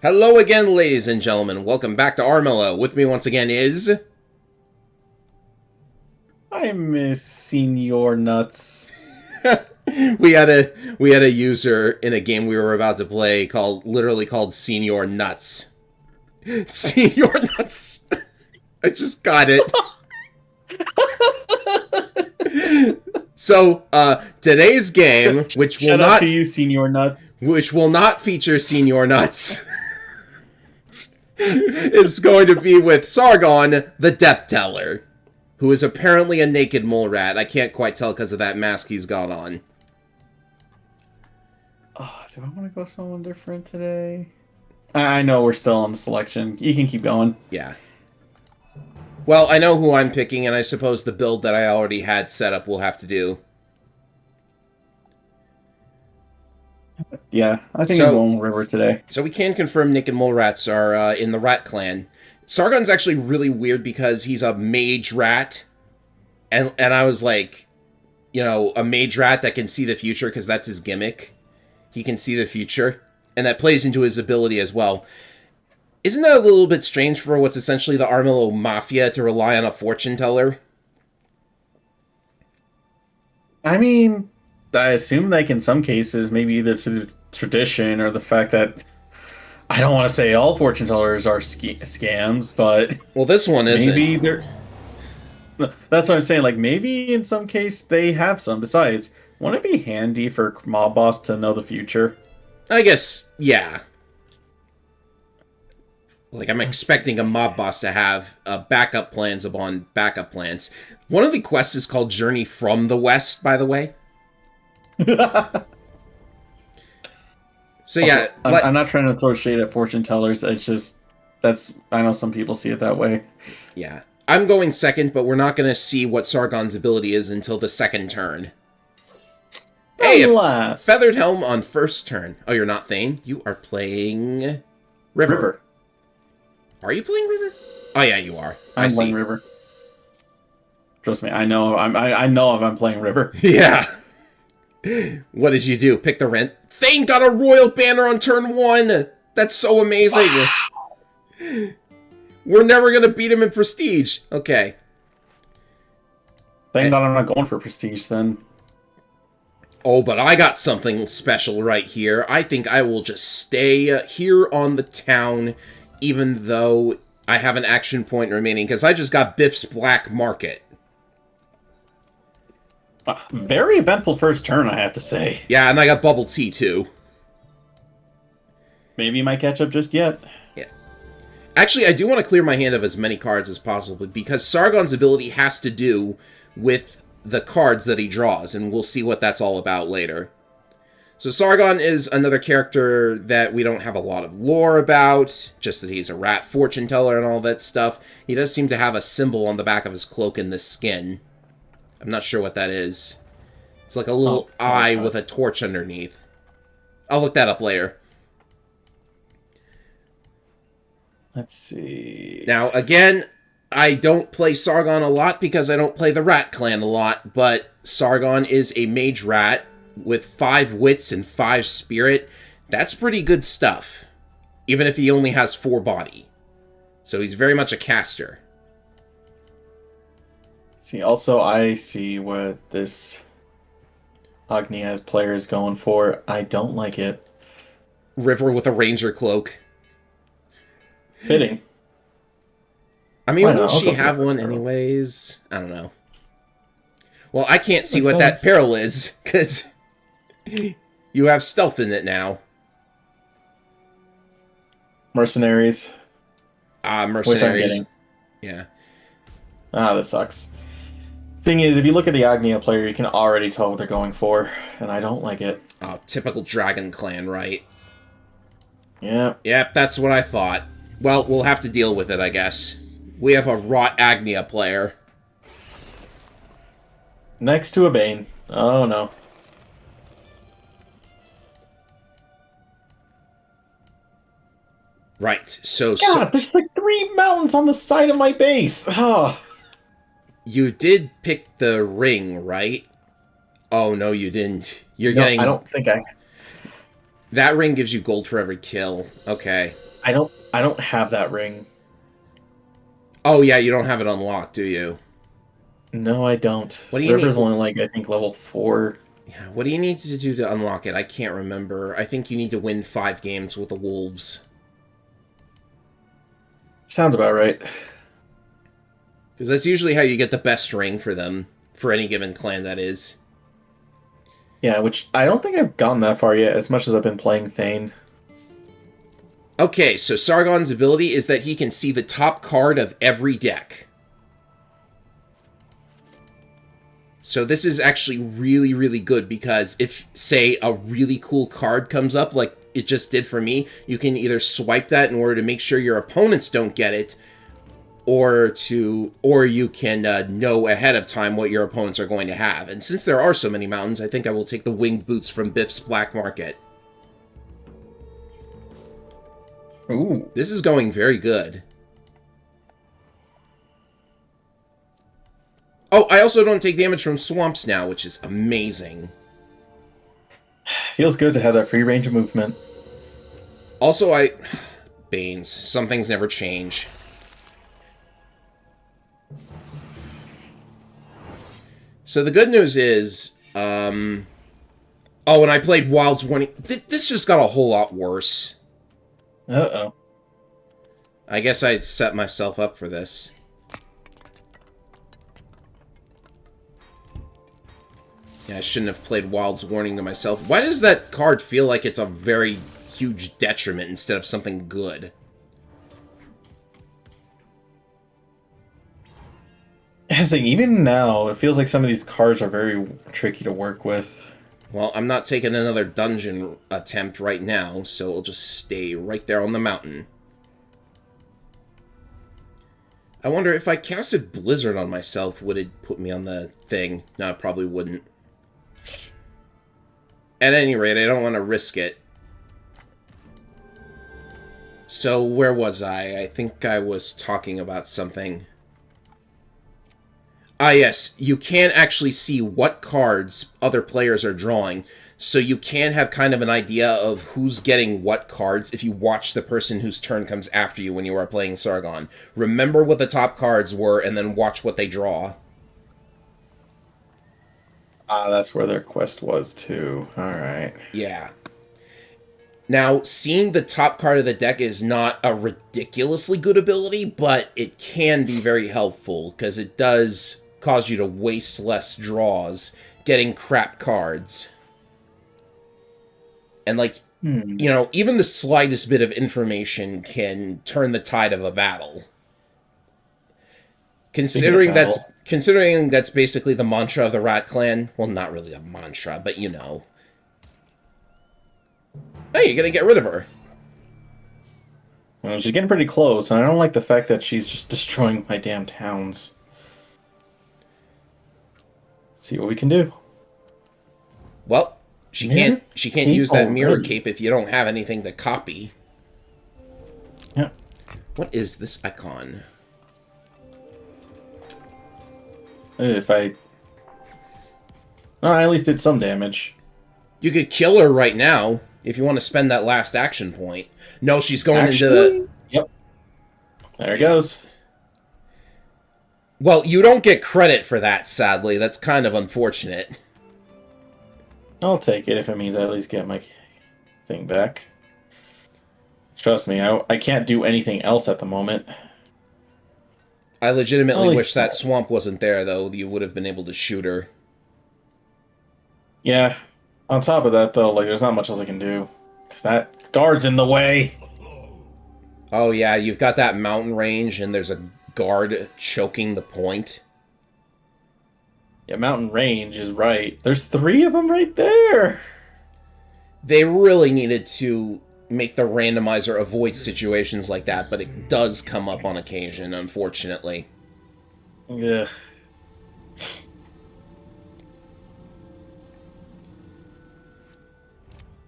Hello again, ladies and gentlemen. Welcome back to Armello. With me once again is... I miss Senior Nuts. we had a user in a game we were about to play literally called Senior Nuts. Senior Nuts. I just got it. So, today's game, which will Shout out not to you, Senior Nuts. which will not feature Senior Nuts, is going to be with Sargon, the Death Teller, who is apparently a naked mole rat. I can't quite tell because of that mask he's got on. Oh, do I want to go someone different today? I know we're still on the selection. You can keep going. Yeah. Well, I know who I'm picking, and I suppose the build that I already had set up will have to do. Yeah, I think I'm going River today. So we can confirm Nick and Mole Rats are in the Rat Clan. Sargon's actually really weird because he's a mage rat. And I was like, you know, a mage rat that can see the future because that's his gimmick. He can see the future. And that plays into his ability as well. Isn't that a little bit strange for what's essentially the Armello Mafia to rely on a fortune teller? I mean, I assume like in some cases, maybe either through the tradition or the fact that I don't want to say all fortune tellers are scams, but Well, this one isn't. maybe they're. That's what I'm saying. Like maybe in some case they have some. Besides, wouldn't it be handy for mob boss to know the future? I guess, yeah. Like, I'm expecting a mob boss to have backup plans upon backup plans. One of the quests is called Journey from the West, by the way. So yeah, also, I'm not trying to throw shade at fortune tellers. It's just I know some people see it that way. Yeah, I'm going second, but we're not going to see what Sargon's ability is until the second turn. Hey, Feathered Helm on first turn. Oh, you're not Thane. You are playing River. Are you playing River? Oh yeah, you are. I'm playing River. Trust me, I know. I know if I'm playing River. Yeah. What did you do? Pick the rent? Thane got a royal banner on turn 1! That's so amazing! Wow. We're never gonna beat him in Prestige. Okay. Thank God I'm not going for Prestige, then. Oh, but I got something special right here. I think I will just stay here on the town, even though I have an action point remaining, because I just got Biff's Black Market. Very eventful first turn, I have to say. Yeah, and I got Bubble Tea, too. Maybe you might catch up just yet. Yeah. Actually, I do want to clear my hand of as many cards as possible, because Sargon's ability has to do with the cards that he draws, and we'll see what that's all about later. So Sargon is another character that we don't have a lot of lore about, just that he's a rat fortune teller and all that stuff. He does seem to have a symbol on the back of his cloak in the skin. I'm not sure what that is. It's like a little eye with a torch underneath. I'll look that up later. Let's see. Now, again, I don't play Sargon a lot because I don't play the Rat Clan a lot, but Sargon is a mage rat with 5 wits and 5 spirit. That's pretty good stuff, even if he only has 4 body. So he's very much a caster. See, also, I see what this Agnia player is going for. I don't like it. River with a ranger cloak. Fitting. I mean, won't she have one anyways? I don't know. Well, I can't see what that peril is, because you have stealth in it now. Mercenaries. Mercenaries. Which I'm getting. Yeah. Ah, that sucks. Thing is, if you look at the Agnia player, you can already tell what they're going for, and I don't like it. Oh, typical Dragon Clan, right? Yeah. Yep, that's what I thought. Well, we'll have to deal with it, I guess. We have a Rot Agnia player. Next to a Bane. Oh, no. Right, so... God, there's like 3 mountains on the side of my base! Oh. You did pick the ring, right? Oh, no, you didn't. You're getting... I don't think I... That ring gives you gold for every kill. Okay. I don't have that ring. Oh yeah, you don't have it unlocked, do you? No, I don't. What do you need? River's only like I think level 4. Yeah, what do you need to do to unlock it? I can't remember. I think you need to win 5 games with the wolves. Sounds about right. Because that's usually how you get the best ring for them, for any given clan, that is. Yeah, which I don't think I've gotten that far yet, as much as I've been playing Thane. Okay, so Sargon's ability is that he can see the top card of every deck. So this is actually really, really good because if, say, a really cool card comes up, like it just did for me, you can either swipe that in order to make sure your opponents don't get it, or you can know ahead of time what your opponents are going to have. And since there are so many mountains, I think I will take the winged boots from Biff's Black Market. Ooh. This is going very good. Oh, I also don't take damage from swamps now, which is amazing. Feels good to have that free range of movement. Also, Banes. Some things never change. So the good news is, oh, when I played Wild's Warning, this just got a whole lot worse. Uh-oh. I guess I set myself up for this. Yeah, I shouldn't have played Wild's Warning to myself. Why does that card feel like it's a very huge detriment instead of something good? Even now, it feels like some of these cards are very tricky to work with. Well, I'm not taking another dungeon attempt right now, so I'll just stay right there on the mountain. I wonder if I casted Blizzard on myself, would it put me on the thing? No, it probably wouldn't. At any rate, I don't want to risk it. So, where was I? I think I was talking about something. Ah, yes. You can actually see what cards other players are drawing, so you can have kind of an idea of who's getting what cards if you watch the person whose turn comes after you when you are playing Sargon. Remember what the top cards were, and then watch what they draw. Ah, that's where their quest was, too. Alright. Yeah. Now, seeing the top card of the deck is not a ridiculously good ability, but it can be very helpful, because it does cause you to waste less draws getting crap cards. And, like, you know, even the slightest bit of information can turn the tide of a battle. Considering that's basically the mantra of the Rat Clan. Well, not really a mantra, but you know. Hey, you're gonna get rid of her. Well, she's getting pretty close, and I don't like the fact that she's just destroying my damn towns. Let's see what we can do. Well, she can't use that mirror cape if you don't have anything to copy. Yeah. What is this icon? If I... Oh, I at least did some damage. You could kill her right now if you want to spend that last action point. No, she's going into the... Yep. There it goes. Well, you don't get credit for that, sadly. That's kind of unfortunate. I'll take it if it means I at least get my thing back. Trust me, I can't do anything else at the moment. I legitimately wish that swamp wasn't there, though. You would have been able to shoot her. Yeah. On top of that, though, like, there's not much else I can do. Because that guard's in the way. Oh, yeah, you've got that mountain range, and there's a guard choking the point. Yeah, mountain range is right. There's 3 of them right there. They really needed to make the randomizer avoid situations like that, but it does come up on occasion, unfortunately. Ugh. If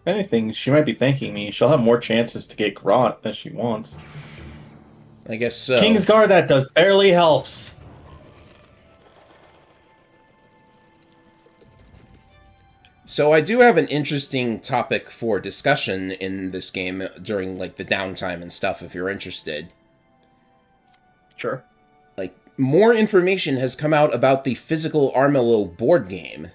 anything, she might be thanking me. She'll have more chances to get Grot than she wants. I guess so. Kingsguard, that does barely helps. So I do have an interesting topic for discussion in this game during like the downtime and stuff if you're interested. Sure. Like more information has come out about the physical Armello board game.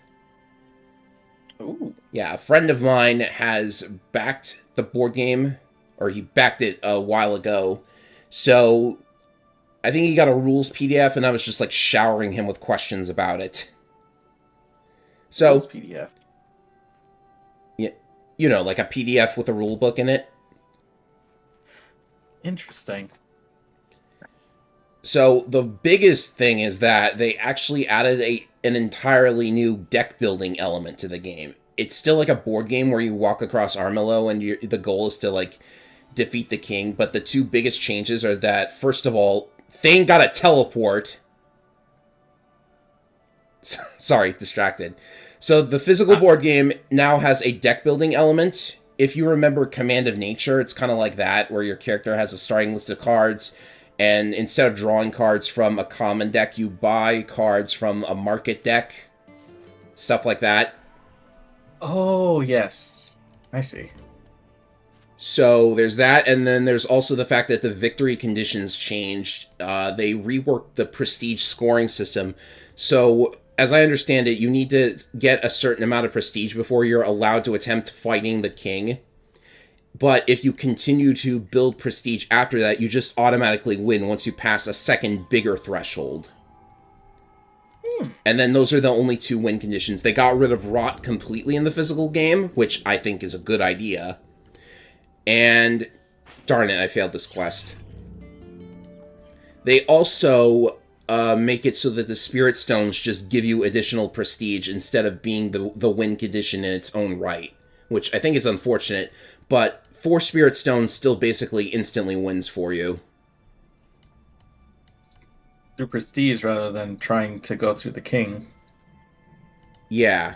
Ooh. Yeah, a friend of mine has backed the board game, or he backed it a while ago. So I think he got a rules PDF, and I was just like showering him with questions about it. Rules So, PDF. yeah, you know, like a PDF with a rule book in it. Interesting. So the biggest thing is that they actually added an entirely new deck building element to the game. It's still like a board game where you walk across Armello and the goal is to like defeat the king, but the two biggest changes are that first of all, Thane got a teleport. Sorry, distracted. So the physical board game now has a deck building element. If you remember Command of Nature, it's kind of like that, where your character has a starting list of cards, and instead of drawing cards from a common deck, you buy cards from a market deck. Stuff like that. Oh, yes. I see. So there's that, and then there's also the fact that the victory conditions changed. They reworked the prestige scoring system. So, as I understand it, you need to get a certain amount of prestige before you're allowed to attempt fighting the king. But if you continue to build prestige after that, you just automatically win once you pass a second bigger threshold. And then those are the only two win conditions. They got rid of rot completely in the physical game, which I think is a good idea. And darn it, I failed this quest. They also make it so that the spirit stones just give you additional prestige instead of being the win condition in its own right, which I think is unfortunate, but 4 spirit stones still basically instantly wins for you. Through prestige rather than trying to go through the king. Yeah.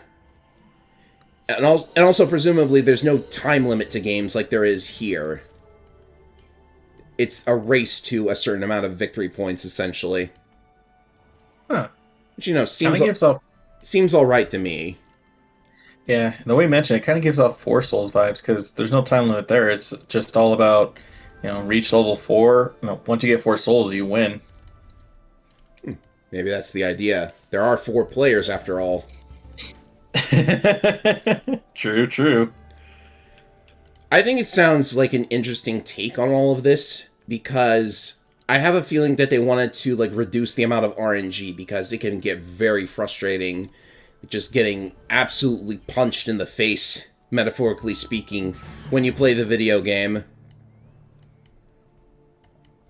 And also presumably there's no time limit to games like there is here. It's a race to a certain amount of victory points, essentially. Huh. Which, you know, seems all right to me. Yeah, the way you mentioned it kind of gives off Four Souls vibes because there's no time limit there. It's just all about, reach level 4. No, once you get 4 souls, you win. Maybe that's the idea. There are 4 players, after all. True, true. I think it sounds like an interesting take on all of this, because I have a feeling that they wanted to like reduce the amount of RNG, because it can get very frustrating just getting absolutely punched in the face, metaphorically speaking, when you play the video game.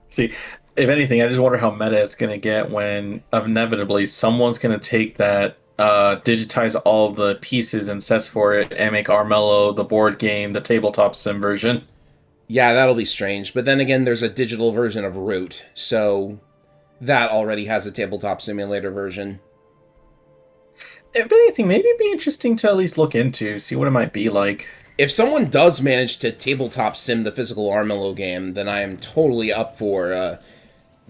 See, if anything, I just wonder how meta it's going to get when inevitably someone's going to take that, digitize all the pieces and sets for it, and make Armello the board game, the tabletop sim version. Yeah, that'll be strange. But then again, there's a digital version of Root, so that already has a tabletop simulator version. If anything, maybe it'd be interesting to at least look into, see what it might be like. If someone does manage to tabletop sim the physical Armello game, then I am totally up for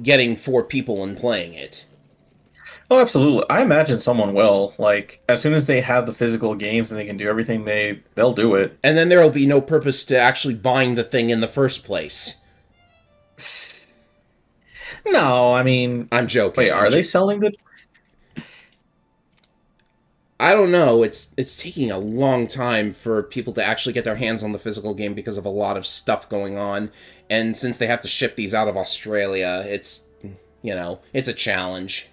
getting 4 people and playing it. Oh, absolutely. I imagine someone will. Like, as soon as they have the physical games and they can do everything, they'll do it. And then there'll be no purpose to actually buying the thing in the first place. No, I mean... I'm joking. Wait, are they selling the... I don't know. It's taking a long time for people to actually get their hands on the physical game because of a lot of stuff going on. And since they have to ship these out of Australia, it's a challenge.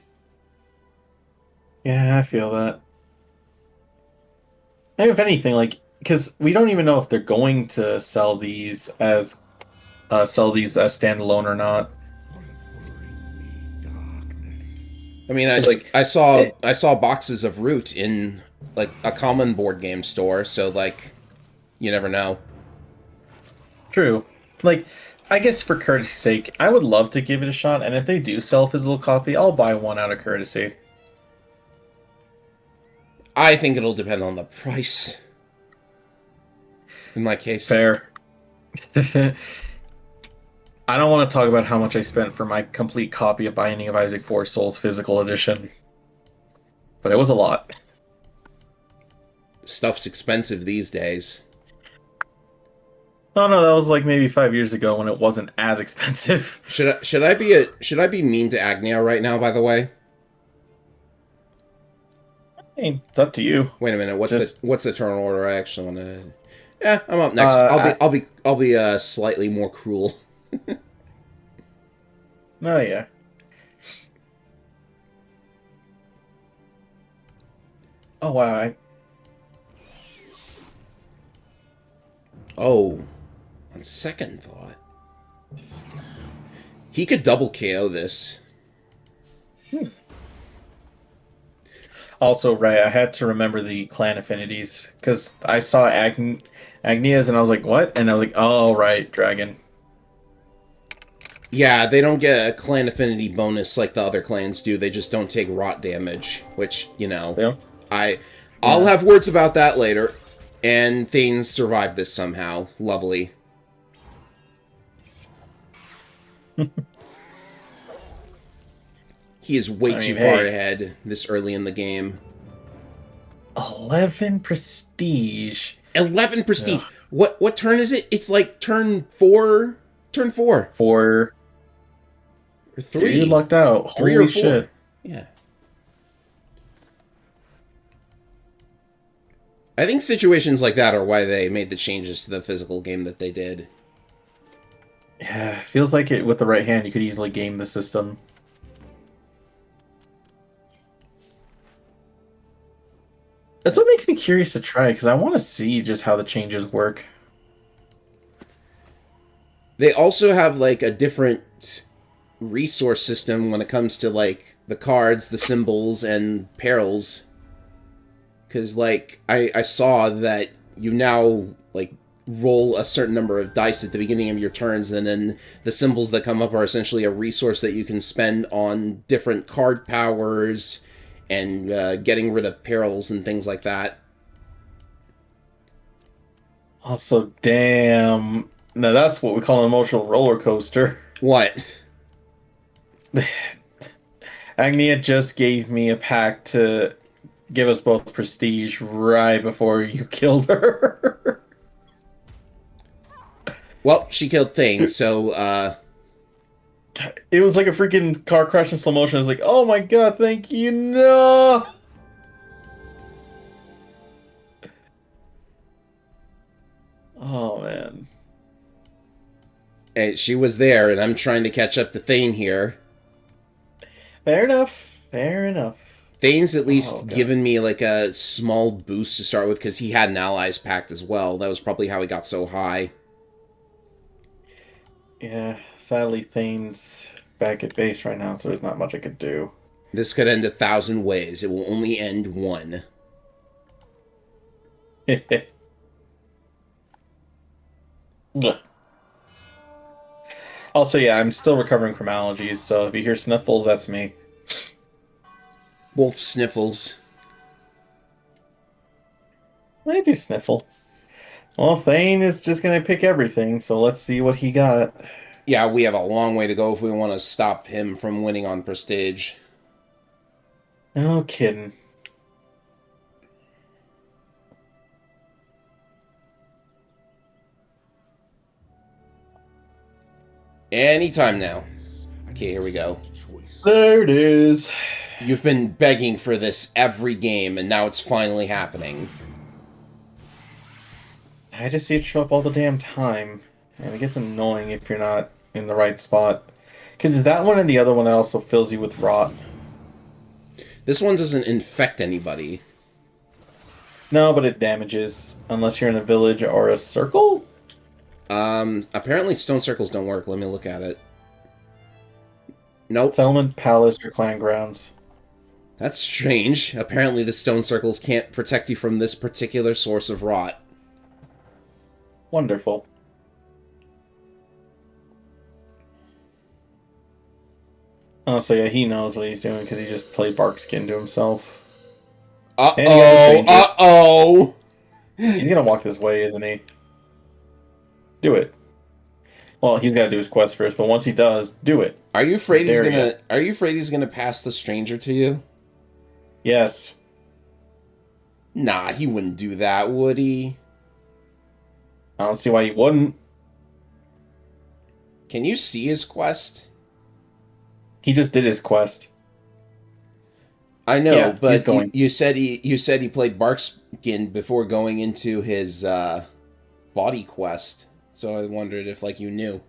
Yeah, I feel that. And if anything, like, because we don't even know if they're going to sell these as standalone or not. I mean, I saw boxes of Root in like a common board game store, so like, you never know. True. Like, I guess for courtesy's sake, I would love to give it a shot, and if they do sell a physical copy, I'll buy one out of courtesy. I think it'll depend on the price. In my case. Fair. I don't want to talk about how much I spent for my complete copy of Binding of Isaac 4 Souls physical edition. But it was a lot. Stuff's expensive these days. Oh no, that was like maybe 5 years ago when it wasn't as expensive. Should I be mean to Agnia right now? By the way, I mean, it's up to you. wait a minute. Just What's the turn order? I actually want to. Yeah, I'm up next. uh, I'll be slightly more cruel. no, yeah. Oh wow, Oh, on second thought, he could double KO this. Also, right, I had to remember the clan affinities because I saw Agnias and I was like, what? And I was like, oh, right, dragon. Yeah, they don't get a clan affinity bonus like the other clans do. They just don't take rot damage, which, Yeah. I'll have words about that later. And Thanes survived this somehow. Lovely. He is way too far ahead this early in the game. 11 prestige. 11 prestige. Ugh. What turn is it? It's like turn 4. Turn 4. 4. Or 3. Dude, lucked out. 3 Holy or 4. Shit. Yeah. I think situations like that are why they made the changes to the physical game that they did. Yeah, feels like it with the right hand you could easily game the system. That's what makes me curious to try, because I want to see just how the changes work. They also have, like, a different resource system when it comes to, like, the cards, the symbols, and perils. Because, like, I saw that you now, like, roll a certain number of dice at the beginning of your turns, and then the symbols that come up are essentially a resource that you can spend on different card powers and getting rid of perils and things like that. Also, damn. Now that's what we call an emotional roller coaster. What? Agnia just gave me a pack to give us both prestige right before you killed her. Well, she killed Thane, so, It was like a freaking car crash in slow motion. I was like, oh my god, thank you, no! Oh, man. And she was there, and I'm trying to catch up to Thane here. Fair enough. Fair enough. Thane's at least given me, like, a small boost to start with, because he had an allies pact as well. That was probably how he got so high. Yeah, sadly, Thane's back at base right now, so there's not much I could do. This could end 1,000 ways. It will only end one. Also, yeah, I'm still recovering from allergies, so if you hear sniffles, that's me. Wolf sniffles. I do sniffle. Well, Thane is just going to pick everything, so let's see what he got. Yeah, we have a long way to go if we want to stop him from winning on Prestige. No kidding. Anytime now. Okay, here we go. There it is. You've been begging for this every game, and now it's finally happening. I just see it show up all the damn time. And it gets annoying if you're not in the right spot. Because is that one and the other one that also fills you with rot? This one doesn't infect anybody. No, but it damages. Unless you're in a village or a circle? Apparently stone circles don't work. Let me look at it. Nope. Settlement, palace, or clan grounds. That's strange. Apparently the stone circles can't protect you from this particular source of rot. Wonderful. Oh, so yeah, he knows what he's doing because he just played Barkskin to himself. Uh-oh! Uh-oh! He's gonna walk this way, isn't he? Do it. Well, he's got to do his quest first, but once he does, do it. Are you afraid he's gonna pass the stranger to you? Yes. Nah, he wouldn't do that, would he? I don't see why he wouldn't. Can you see his quest? He just did his quest. I know, Yeah, he's but you, going. you said he played Barkskin before going into his body quest. So I wondered if like you knew.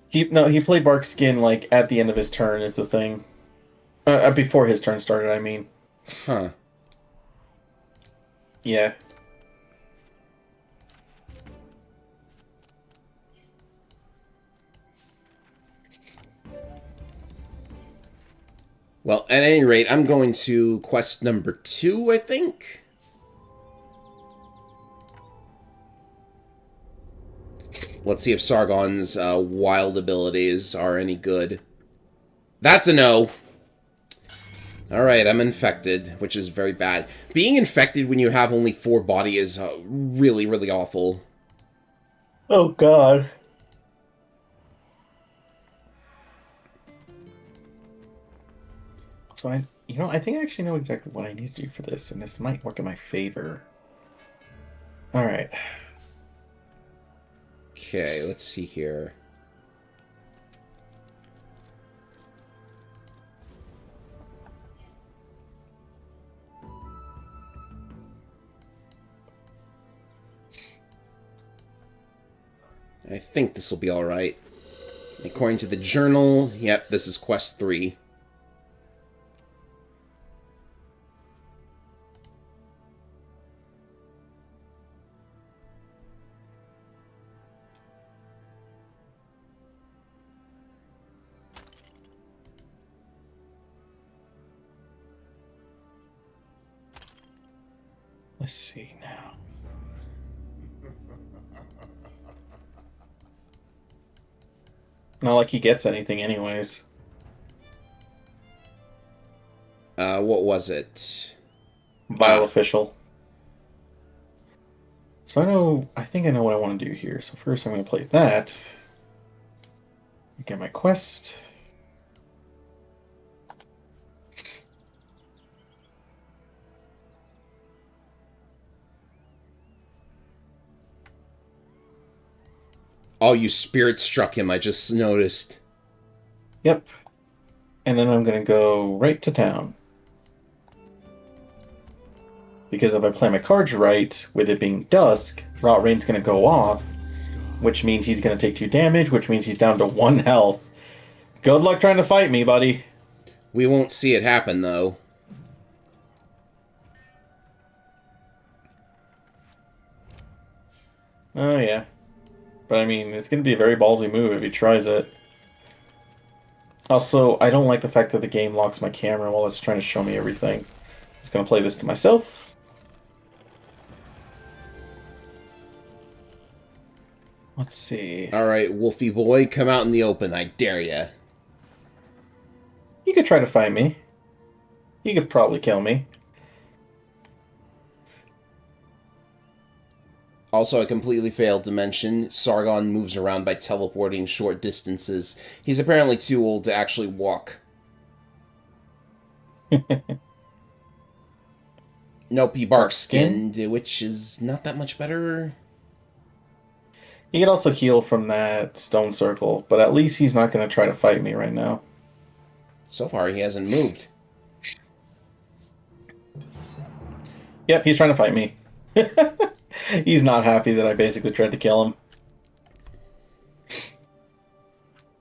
He played Barkskin like at the end of his turn is the thing. Before his turn started, I mean. Huh. Yeah. Well, at any rate, I'm going to quest number 2, I think. Let's see if Sargon's wild abilities are any good. That's a no. Alright, I'm infected, which is very bad. Being infected when you have only 4 body is really, really awful. Oh God. So I think I actually know exactly what I need to do for this, and this might work in my favor. All right. Okay, let's see here. I think this will be alright. According to the journal, yep, this is quest 3. Let's see now. Not like he gets anything, anyways. What was it? Vile official. So I think I know what I want to do here. So first I'm going to play that. Get my quest. Oh, you spirit struck him, I just noticed. Yep. And then I'm going to go right to town. Because if I play my cards right, with it being dusk, Rot Rain's going to go off, which means he's going to take 2 damage, which means he's down to 1 health. Good luck trying to fight me, buddy. We won't see it happen, though. Oh, yeah. But I mean, it's going to be a very ballsy move if he tries it. Also, I don't like the fact that the game locks my camera while it's trying to show me everything. I'm just going to play this to myself. Let's see. Alright, Wolfie boy, come out in the open, I dare ya. You could try to fight me. You could probably kill me. Also, I completely failed to mention, Sargon moves around by teleporting short distances. He's apparently too old to actually walk. Nope, he barks skinned, which is not that much better. He could also heal from that stone circle, but at least he's not going to try to fight me right now. So far, he hasn't moved. Yep, he's trying to fight me. He's not happy that I basically tried to kill him.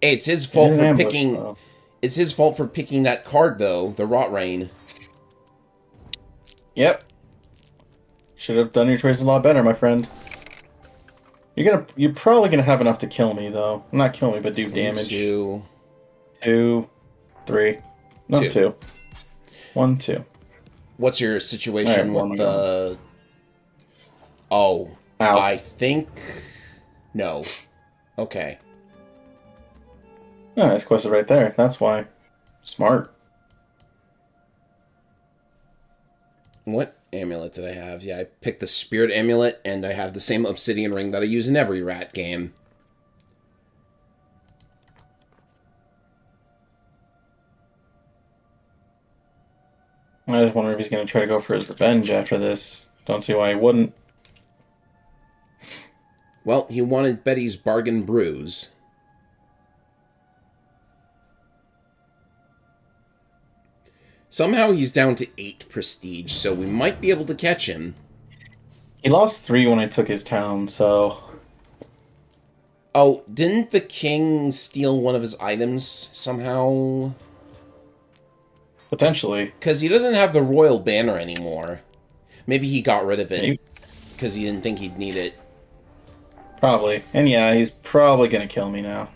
Hey, it's his fault for ambush, picking... though. It's his fault for picking that card, though, the Rot Rain. Yep. Should have done your choices a lot better, my friend. You're probably gonna have enough to kill me, though. Not kill me, but do damage. 2, 2, 3. No, 2. 2. 1, 2. What's your situation Alright, with the... Oh, Ow. I think... No. Okay. Oh, it's quested right there. That's why. Smart. What amulet did I have? Yeah, I picked the Spirit Amulet, and I have the same obsidian ring that I use in every rat game. I just wonder if he's going to try to go for his revenge after this. Don't see why he wouldn't. Well, he wanted Betty's bargain brews. Somehow he's down to 8 prestige, so we might be able to catch him. He lost 3 when I took his town, so... Oh, didn't the king steal one of his items somehow? Potentially. Because he doesn't have the royal banner anymore. Maybe he got rid of it Maybe. because he didn't think he'd need it. Probably. And yeah, he's probably going to kill me now.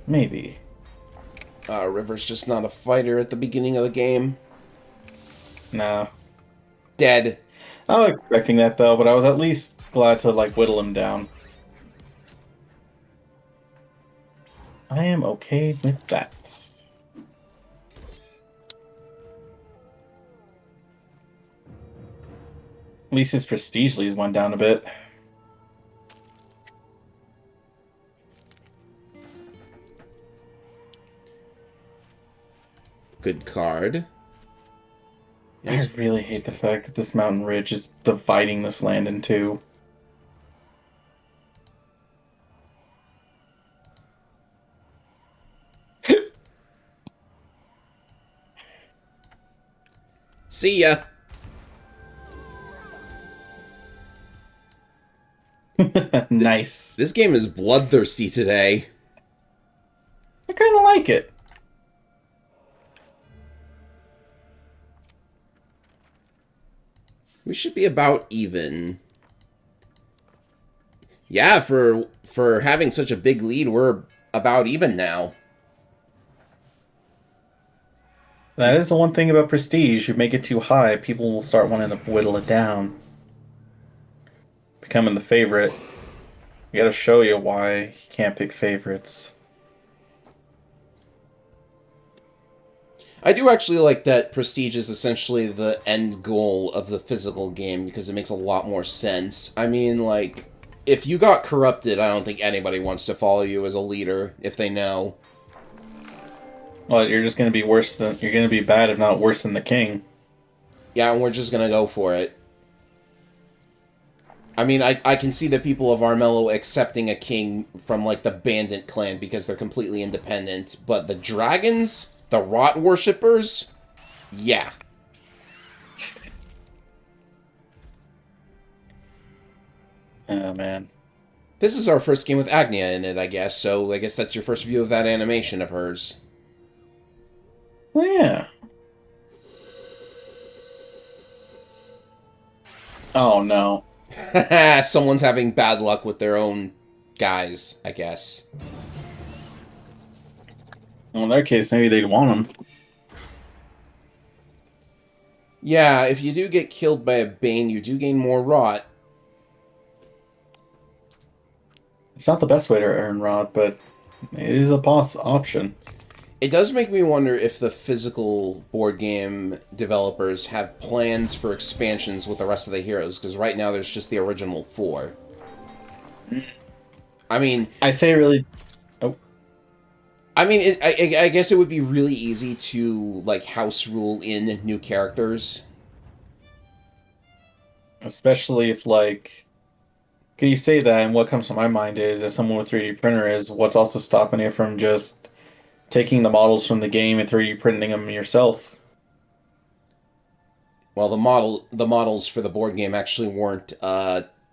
Maybe. River's just not a fighter at the beginning of the game. Nah. Dead. I was expecting that, though, but I was at least glad to, like, whittle him down. I am okay with that. At least his prestige leads went down a bit. Good card. I really hate the fact that this mountain ridge is dividing this land in two. See ya. Nice. This game is bloodthirsty today. I kind of like it. We should be about even. Yeah, for having such a big lead, we're about even now. That is the one thing about prestige. You make it too high, people will start wanting to whittle it down. Becoming the favorite. We gotta show you why you can't pick favorites. I do actually like that prestige is essentially the end goal of the physical game because it makes a lot more sense. I mean, like, if you got corrupted, I don't think anybody wants to follow you as a leader if they know. Well, you're just gonna be worse than you're gonna be bad if not worse than the king. Yeah, and we're just gonna go for it. I mean, I can see the people of Armello accepting a king from, like, the Bandit clan because they're completely independent, but the dragons, the rot worshippers, yeah. Oh man. This is our first game with Agnia in it, I guess, so I guess that's your first view of that animation of hers. Oh yeah. Oh no. Someone's having bad luck with their own guys, I guess. Well, in that case, maybe they'd want him. Yeah, if you do get killed by a Bane, you do gain more rot. It's not the best way to earn rod, but it is a option. It does make me wonder if the physical board game developers have plans for expansions with the rest of the heroes, because right now there's just the original 4. I mean... I say really... Oh. I mean, I guess it would be really easy to, like, house rule in new characters. Especially if, like... Can you say that, and what comes to my mind is, as someone with 3D printer, is what's also stopping you from just taking the models from the game and 3D printing them yourself? Well, the models for the board game actually weren't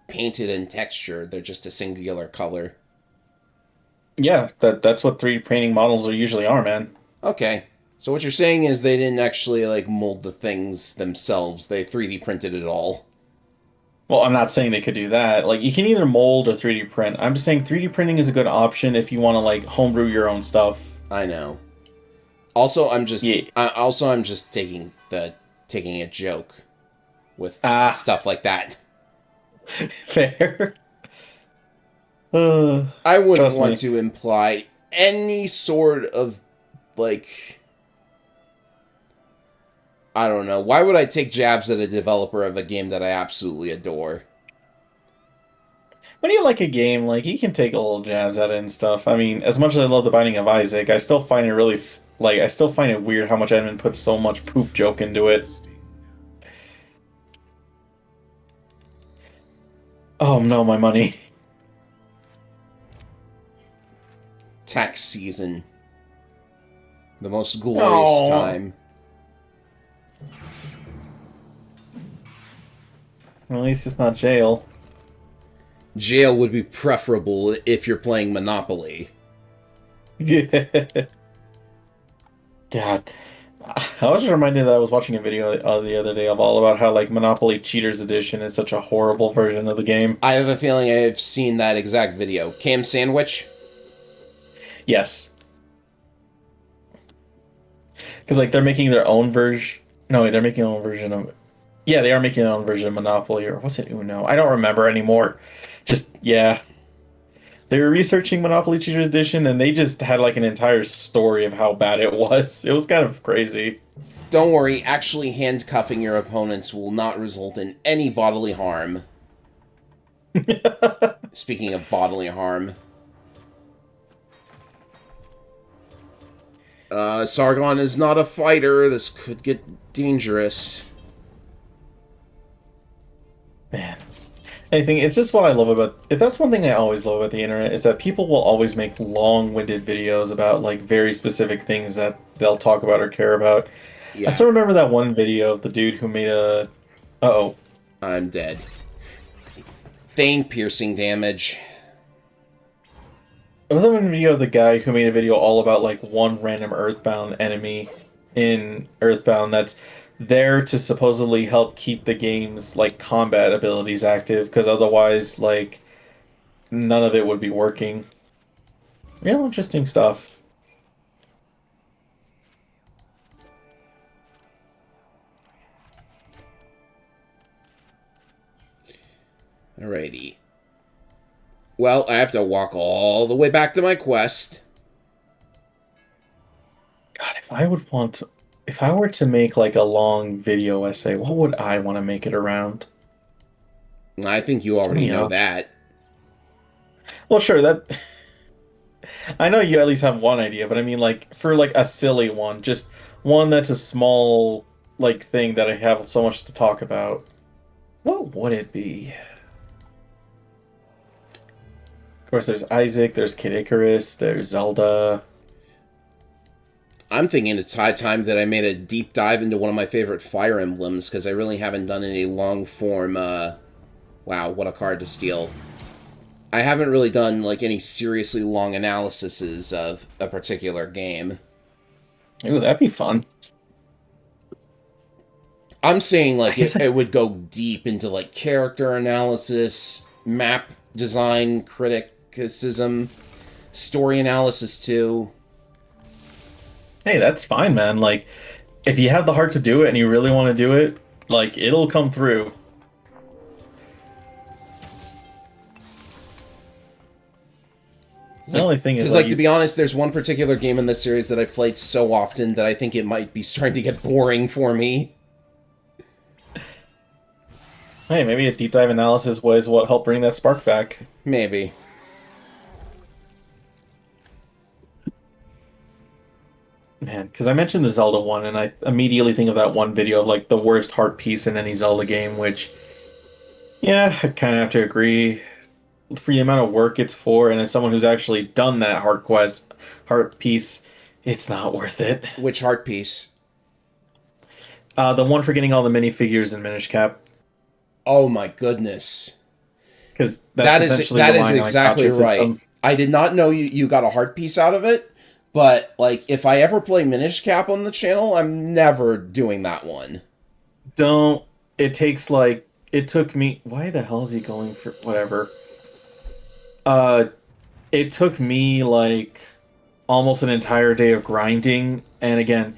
painted in texture. They're just a singular color. Yeah, that's what 3D painting models are usually are, man. Okay. So what you're saying is they didn't actually, like, mold the things themselves. They 3D printed it all. Well, I'm not saying they could do that. Like, you can either mold or 3D print. I'm just saying 3D printing is a good option if you want to, like, homebrew your own stuff. I know. Also, I'm just Yeah. I'm just taking a joke with stuff like that. Fair. I wouldn't Trust want me. to imply any sort of, like, I don't know. Why would I take jabs at a developer of a game that I absolutely adore? When you like a game, like, you can take a little jabs at it and stuff. I mean, as much as I love The Binding of Isaac, I still find it really Like, I still find it weird how much admin puts so much poop joke into it. Oh no, my money. Tax season. The most glorious Oh. time. At least it's not jail. Jail would be preferable if you're playing Monopoly. Yeah. God. I was just reminded that I was watching a video the other day of all about how like Monopoly Cheaters Edition is such a horrible version of the game. I have a feeling I've seen that exact video. Cam Sandwich? Yes, because like they're making their own version. No, they're making their own version of. Yeah, they are making their own version of Monopoly, or was it Uno? I don't remember anymore. Just yeah, they were researching Monopoly Cheaters Edition, and they just had like an entire story of how bad it was. It was kind of crazy. Don't worry, actually handcuffing your opponents will not result in any bodily harm. Speaking of bodily harm. Sargon is not a fighter. This could get dangerous. Man. I think it's just what I love about. If that's one thing I always love about the internet is that people will always make long-winded videos about like very specific things that they'll talk about or care about. I Yeah, still remember that one video of the dude who made a. Uh-oh. I'm dead. Vein piercing damage. It was a video of the guy who made a video all about like one random Earthbound enemy in Earthbound that's there to supposedly help keep the game's like combat abilities active because otherwise like none of it would be working. Real interesting stuff. Alrighty. Well, I have to walk all the way back to my quest. God, if I were to make like a long video essay, what would I want to make it around? I think you So already many know options. that. Well, sure, that I know you at least have one idea, but I mean like for like a silly one, just one that's a small like thing that I have so much to talk about. What would it be? Of course, there's Isaac, there's Kid Icarus, there's Zelda. I'm thinking it's high time that I made a deep dive into one of my favorite Fire Emblems, because I really haven't done any long form, wow, what a card to steal. I haven't really done, like, any seriously long analyses of a particular game. Ooh, that'd be fun. I'm saying, I like, guess it would go deep into, like, character analysis, map design criticism, story analysis, too. hey, that's fine, man. Like, if you have the heart to do it and you really want to do it, like, it'll come through. The only thing is, Because, like, like, to be honest, there's one particular game in this series that I've played so often that I think it might be starting to get boring for me. hey, maybe a deep dive analysis was what helped bring that spark back. Maybe. Man, because I mentioned the Zelda one, and I immediately think of that one video of like the worst heart piece in any Zelda game, which, yeah, I kind of have to agree. For the amount of work it's for, and as someone who's actually done that heart piece, it's not worth it. Which heart piece? The one for getting all the minifigures in Minish Cap, Oh my goodness. because that's essentially relying on a Exactly gotcha right. system. I did not know you got a heart piece out of it, but, like, if I ever play Minish Cap on the channel, I'm never doing that one. Don't. It takes like it took me. Why the hell is he going for whatever? Uh, it took me like almost an entire day of grinding, and again,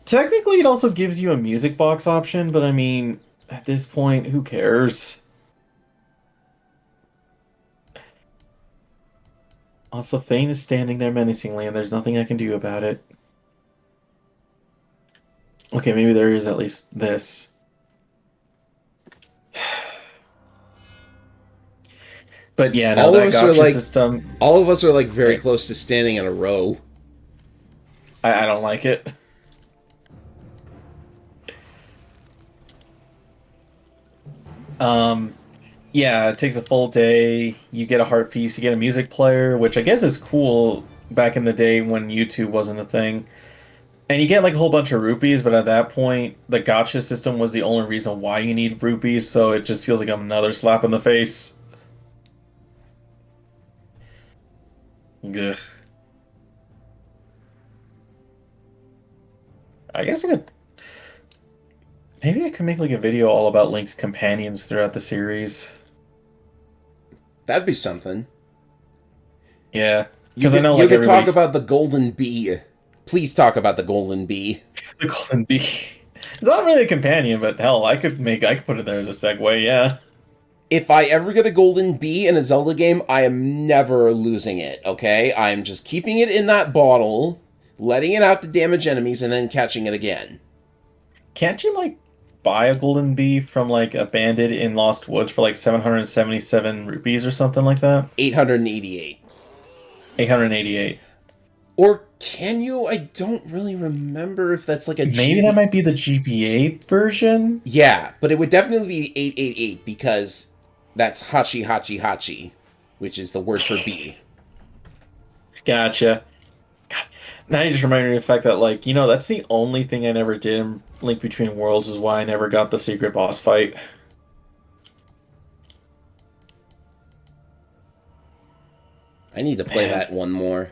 technically it also gives you a music box option, but I mean, at this point, who cares? Also, Thane is standing there menacingly, and there's nothing I can do about it. Okay, maybe there is at least this. But yeah, no, All of that us are gotcha like system. all of us are like very Right. close to standing in a row. I don't like it. Um, yeah, it takes a full day. You get a heart piece, you get a music player, which I guess is cool back in the day when YouTube wasn't a thing. And you get like a whole bunch of rupees, but at that point, the gotcha system was the only reason why you need rupees, so it just feels like another slap in the face. Ugh. I guess I could. Maybe I could make like a video all about Link's companions throughout the series. That'd be something. Yeah, You because I could know you like could talk everybody's about the golden bee. Please talk about the golden bee. the Golden Bee. It's not really a companion, but hell, I could put it there as a segue. Yeah. If I ever get a golden bee in a Zelda game, I am never losing it, okay? I'm just keeping it in that bottle, letting it out to damage enemies, and then catching it again. Can't you like buy a Golden Bee from like a bandit in Lost Woods for like 777 rupees or something like that? 888. 888. Or can you? I don't really remember if that's like a Maybe that GB. might be the GBA version. Yeah, but it would definitely be 888 because that's Hachi Hachi Hachi, which is the word for bee. Gotcha. God. Now you just reminded me of the fact that, like, that's the only thing I never did in Link Between Worlds is why I never got the secret boss fight. I need to play Man. that one more.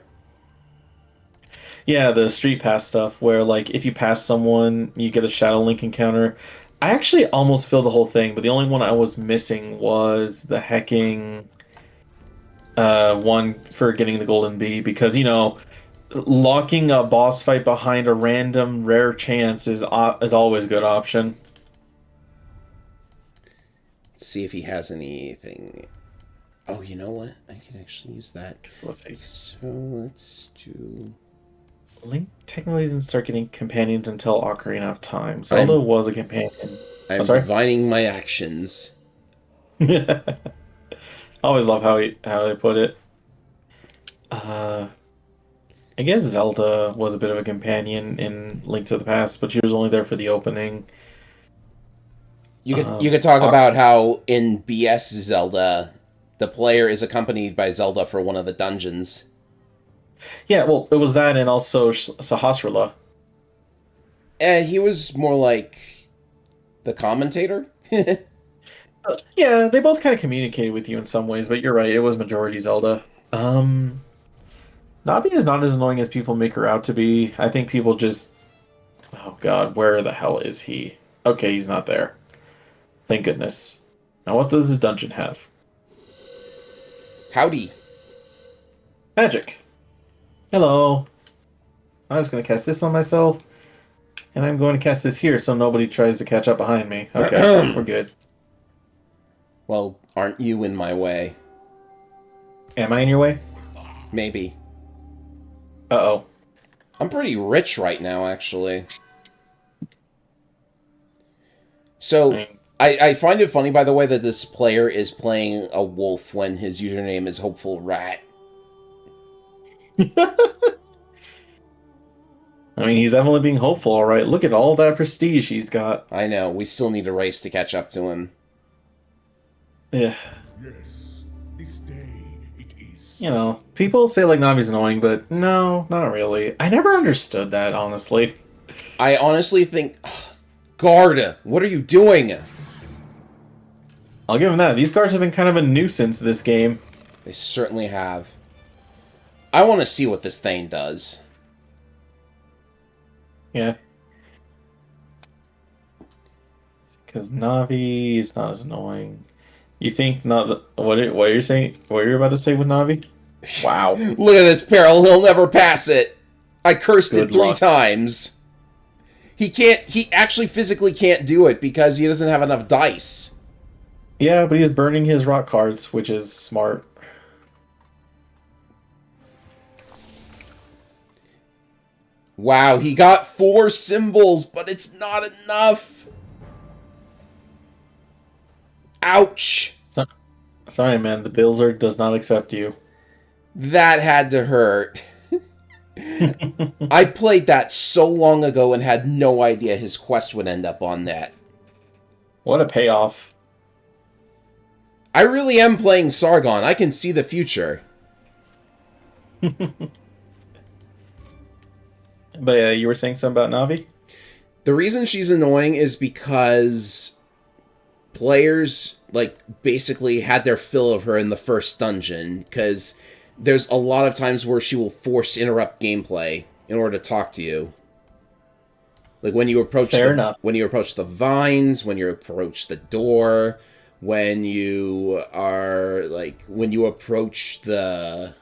Yeah, the Street Pass stuff where, like, if you pass someone, you get a Shadow Link encounter. I actually almost filled the whole thing, but the only one I was missing was the hecking one for getting the Golden Bee because, locking a boss fight behind a random rare chance is always a good option. Let's see if he has anything. Oh, you know what? I can actually use that. Let's see. So let's do. Link technically didn't start getting companions until Ocarina of Time. Zelda was a companion. I'm Sorry. divining my actions. I always love how they put it. I guess Zelda was a bit of a companion in Link to the Past, but she was only there for the opening. You could talk about how in BS Zelda, the player is accompanied by Zelda for one of the dungeons. Yeah, well, it was that and also Sahasrara. He was more like the commentator. Yeah, they both kind of communicated with you in some ways, but you're right, it was majority Zelda. Navi is not as annoying as people make her out to be. I think people just... Oh god, where the hell is he? Okay, he's not there. Thank goodness. Now what does this dungeon have? Howdy. Magic. Hello. I'm just going to cast this on myself, and I'm going to cast this here so nobody tries to catch up behind me. Okay, we're good. Well, aren't you in my way? Am I in your way? Maybe. Uh-oh. I'm pretty rich right now, actually. So, I find it funny, by the way, that this player is playing a wolf when his username is Hopeful Rat. I mean, he's definitely being hopeful, all right. Look at all that prestige he's got. I know, we still need a race to catch up to him. Yeah. Yes, this day it is. People say, like, Navi's annoying, but no, not really. I never understood that, honestly. I honestly think... Guard, what are you doing? I'll give him that. These guards have been kind of a nuisance this game. They certainly have. I want to see what this thing does. Yeah. Because Navi is not as annoying. You think not? What are you saying? What are you about to say with Navi? Wow. Look at this peril. He'll never pass it. I cursed Good it 3 luck. times. He actually physically can't do it because he doesn't have enough dice. Yeah, but he's burning his rock cards, which is smart. Wow, he got 4 symbols, but it's not enough. Ouch. Sorry, man. The Billzard does not accept you. That had to hurt. I played that so long ago and had no idea his quest would end up on that. What a payoff. I really am playing Sargon. I can see the future. But you were saying something about Navi? The reason she's annoying is because players, like, basically had their fill of her in the first dungeon, because there's a lot of times where she will force interrupt gameplay in order to talk to you. Like when you approach when you approach the vines, when you approach the door, when you approach the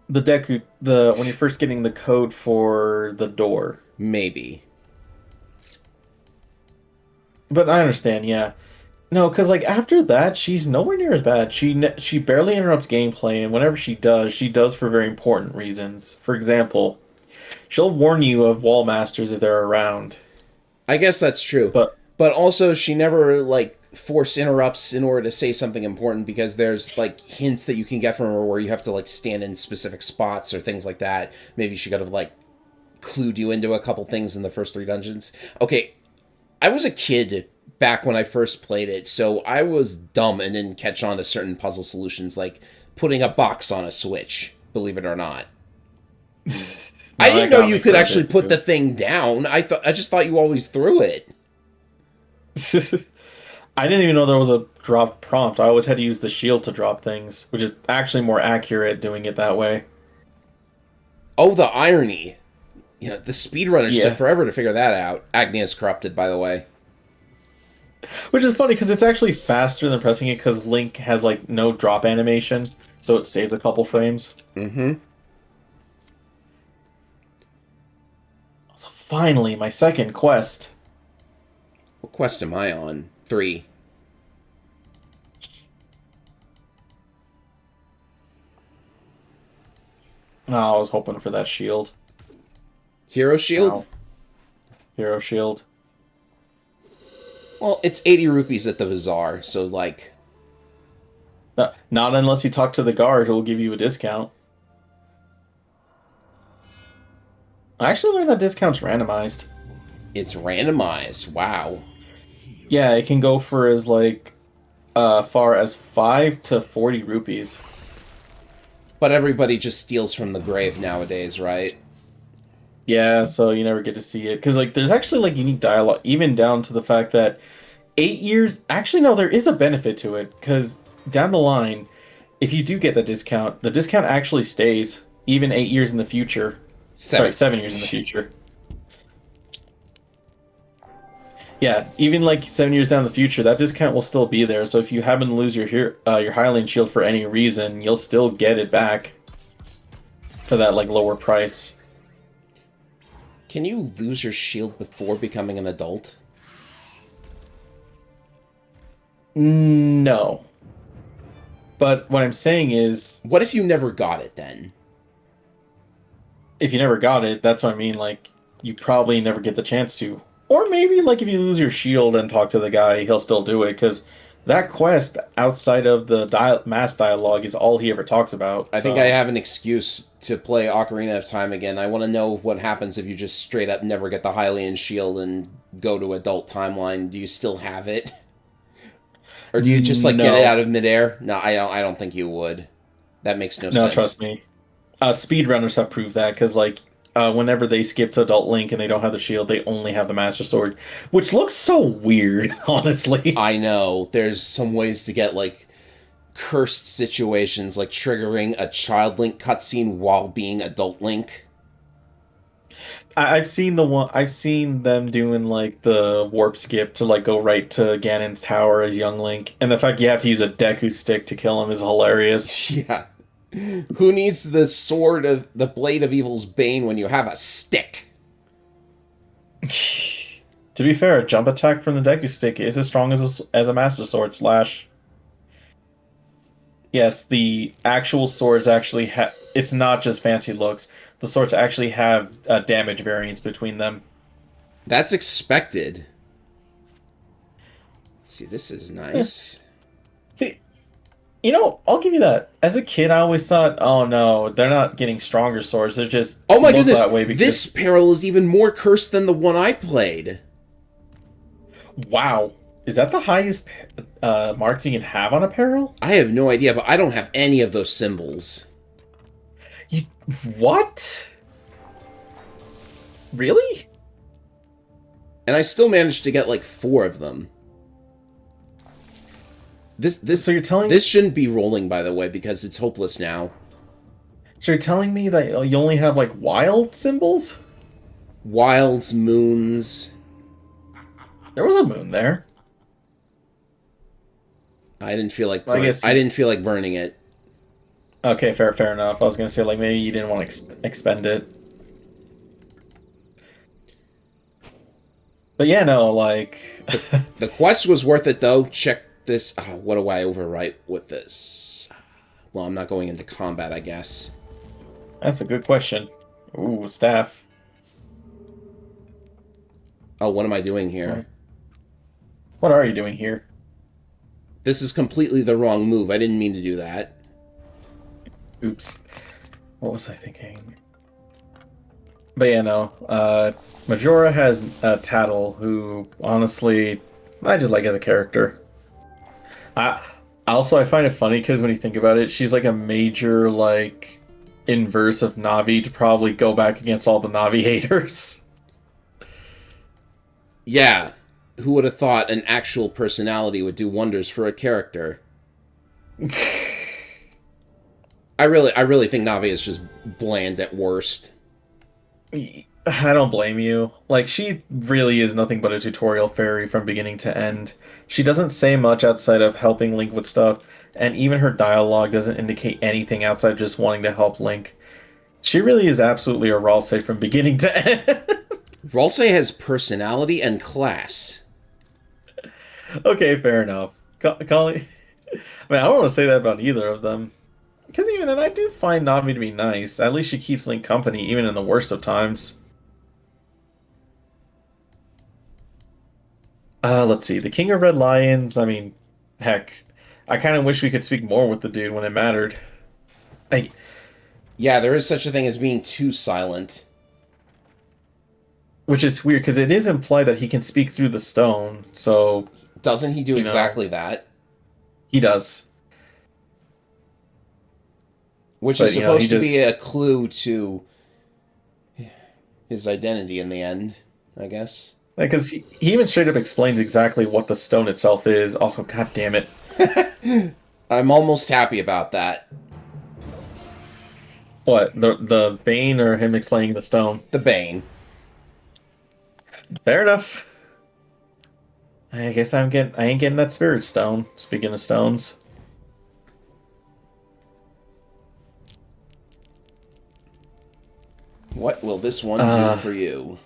Deku, when you're first getting the code for the door. maybe. But I understand, yeah. No, because like after that, she's nowhere near as bad. She barely interrupts gameplay, and whenever she does for very important reasons. For example, she'll warn you of wall masters if they're around. I guess that's true. But also she never like force interrupts in order to say something important, because there's like hints that you can get from her where you have to like stand in specific spots or things like that. Maybe she could have like clued you into a couple things in the first 3 dungeons. Okay, I was a kid back when I first played it, so I was dumb and didn't catch on to certain puzzle solutions, like putting a box on a switch, believe it or not. I didn't know you could actually put the thing down. I just thought you always threw it. I didn't even know there was a drop prompt. I always had to use the shield to drop things, which is actually more accurate doing it that way. Oh, the irony. You know, the speedrunners took forever to figure that out. Agnia's corrupted, by the way. Which is funny, because it's actually faster than pressing it, because Link has, like, no drop animation, so it saves a couple frames. Mm-hmm. So finally, my second quest. What quest am I on? 3. Oh, I was hoping for that shield. Hero shield? Wow. Hero shield. Well, it's 80 rupees at the bazaar, so, like... Not unless you talk to the guard, who will give you a discount. I actually learned that discount's randomized. It's randomized. Wow. Yeah, it can go for as, like, far as 5 to 40 rupees. But everybody just steals from the grave nowadays, right? Yeah, so you never get to see it. Because, like, there's actually, like, unique dialogue, even down to the fact that 8 years... Actually, no, there is a benefit to it, because down the line, if you do get the discount actually stays, even 8 years in the future. 7 years in the future. Yeah, even, like, 7 years down the future, that discount will still be there, so if you happen to lose your Highland Shield for any reason, you'll still get it back for that, like, lower price. Can you lose your shield before becoming an adult? No. But what I'm saying is... What if you never got it, then? If you never got it, that's what I mean, like, you probably never get the chance to. Or maybe, like, if you lose your shield and talk to the guy, he'll still do it, because that quest, outside of the mass dialogue, is all he ever talks about. I think I have an excuse to play Ocarina of Time again. I want to know what happens if you just straight up never get the Hylian shield and go to adult timeline. Do you still have it? Or do you just, like, get it out of midair? No, I don't think you would. That makes no sense. No, trust me. Speedrunners have proved that, because, like, whenever they skip to Adult Link and they don't have the shield, they only have the Master Sword, which looks so weird, honestly. I know. There's some ways to get, like, cursed situations, like triggering a Child Link cutscene while being Adult Link. I've seen them doing, like, the warp skip to, like, go right to Ganon's tower as young Link, and the fact you have to use a Deku stick to kill him is hilarious. Yeah. Who needs the blade of evil's bane when you have a stick? To be fair, a jump attack from the Deku stick is as strong as a Master Sword slash. Yes, the actual swords actually have... It's not just fancy looks. The swords actually have a damage variance between them. That's expected. Let's see, this is nice. See, You know, I'll give you that. As a kid, I always thought, oh no, they're not getting stronger swords. They just Oh my look goodness, that way this because peril is even more cursed than the one I played. wow, is that the highest marks you can have on apparel? I have no idea, but I don't have any of those symbols. You what? Really? And I still managed to get like 4 of them. This So you're telling this shouldn't be rolling, by the way, because it's hopeless now. so you're telling me that you only have like wild symbols? Wilds, moons. There was a moon there. I didn't feel like Well, I didn't feel like burning it. Okay, fair enough. I was gonna say like maybe you didn't want to expend it. But yeah, no, like The quest was worth it, though. Check this. Oh, what do I overwrite with this? Well, I'm not going into combat, I guess. that's a good question. Ooh, staff. Oh, what am I doing here? What are you doing here? This is completely the wrong move. I didn't mean to do that. Oops. What was I thinking? But yeah, no. Majora has Tattle, who honestly I just like as a character. I I find it funny because when you think about it, she's like a major like inverse of Navi to probably go back against all the Navi haters. Yeah, who would have thought an actual personality would do wonders for a character? I really think Navi is just bland at worst. I don't blame you. Like, she really is nothing but a tutorial fairy from beginning to end. She doesn't say much outside of helping Link with stuff, and even her dialogue doesn't indicate anything outside of just wanting to help Link. She really is absolutely a Ralsei from beginning to end. Ralsei has personality and class. Okay, fair enough. Calling... I mean, I don't want to say that about either of them. Because even then, I do find Navi to be nice. At least she keeps Link company, even in the worst of times. Let's see. The King of Red Lions, I mean, heck. I kind of wish we could speak more with the dude when it mattered. I, Yeah, there is such a thing as being too silent. which is weird, because it is implied that he can speak through the stone, so... Doesn't he do exactly that? He does. Which But, is supposed to be a clue to his identity in the end, I guess. Because he even straight up explains exactly what the stone itself is. Also, god damn it. I'm almost happy about that. What, the Bane or him explaining the stone? The Bane. Fair enough. I guess I ain't getting that spirit stone. Speaking of stones. What will this one do for you?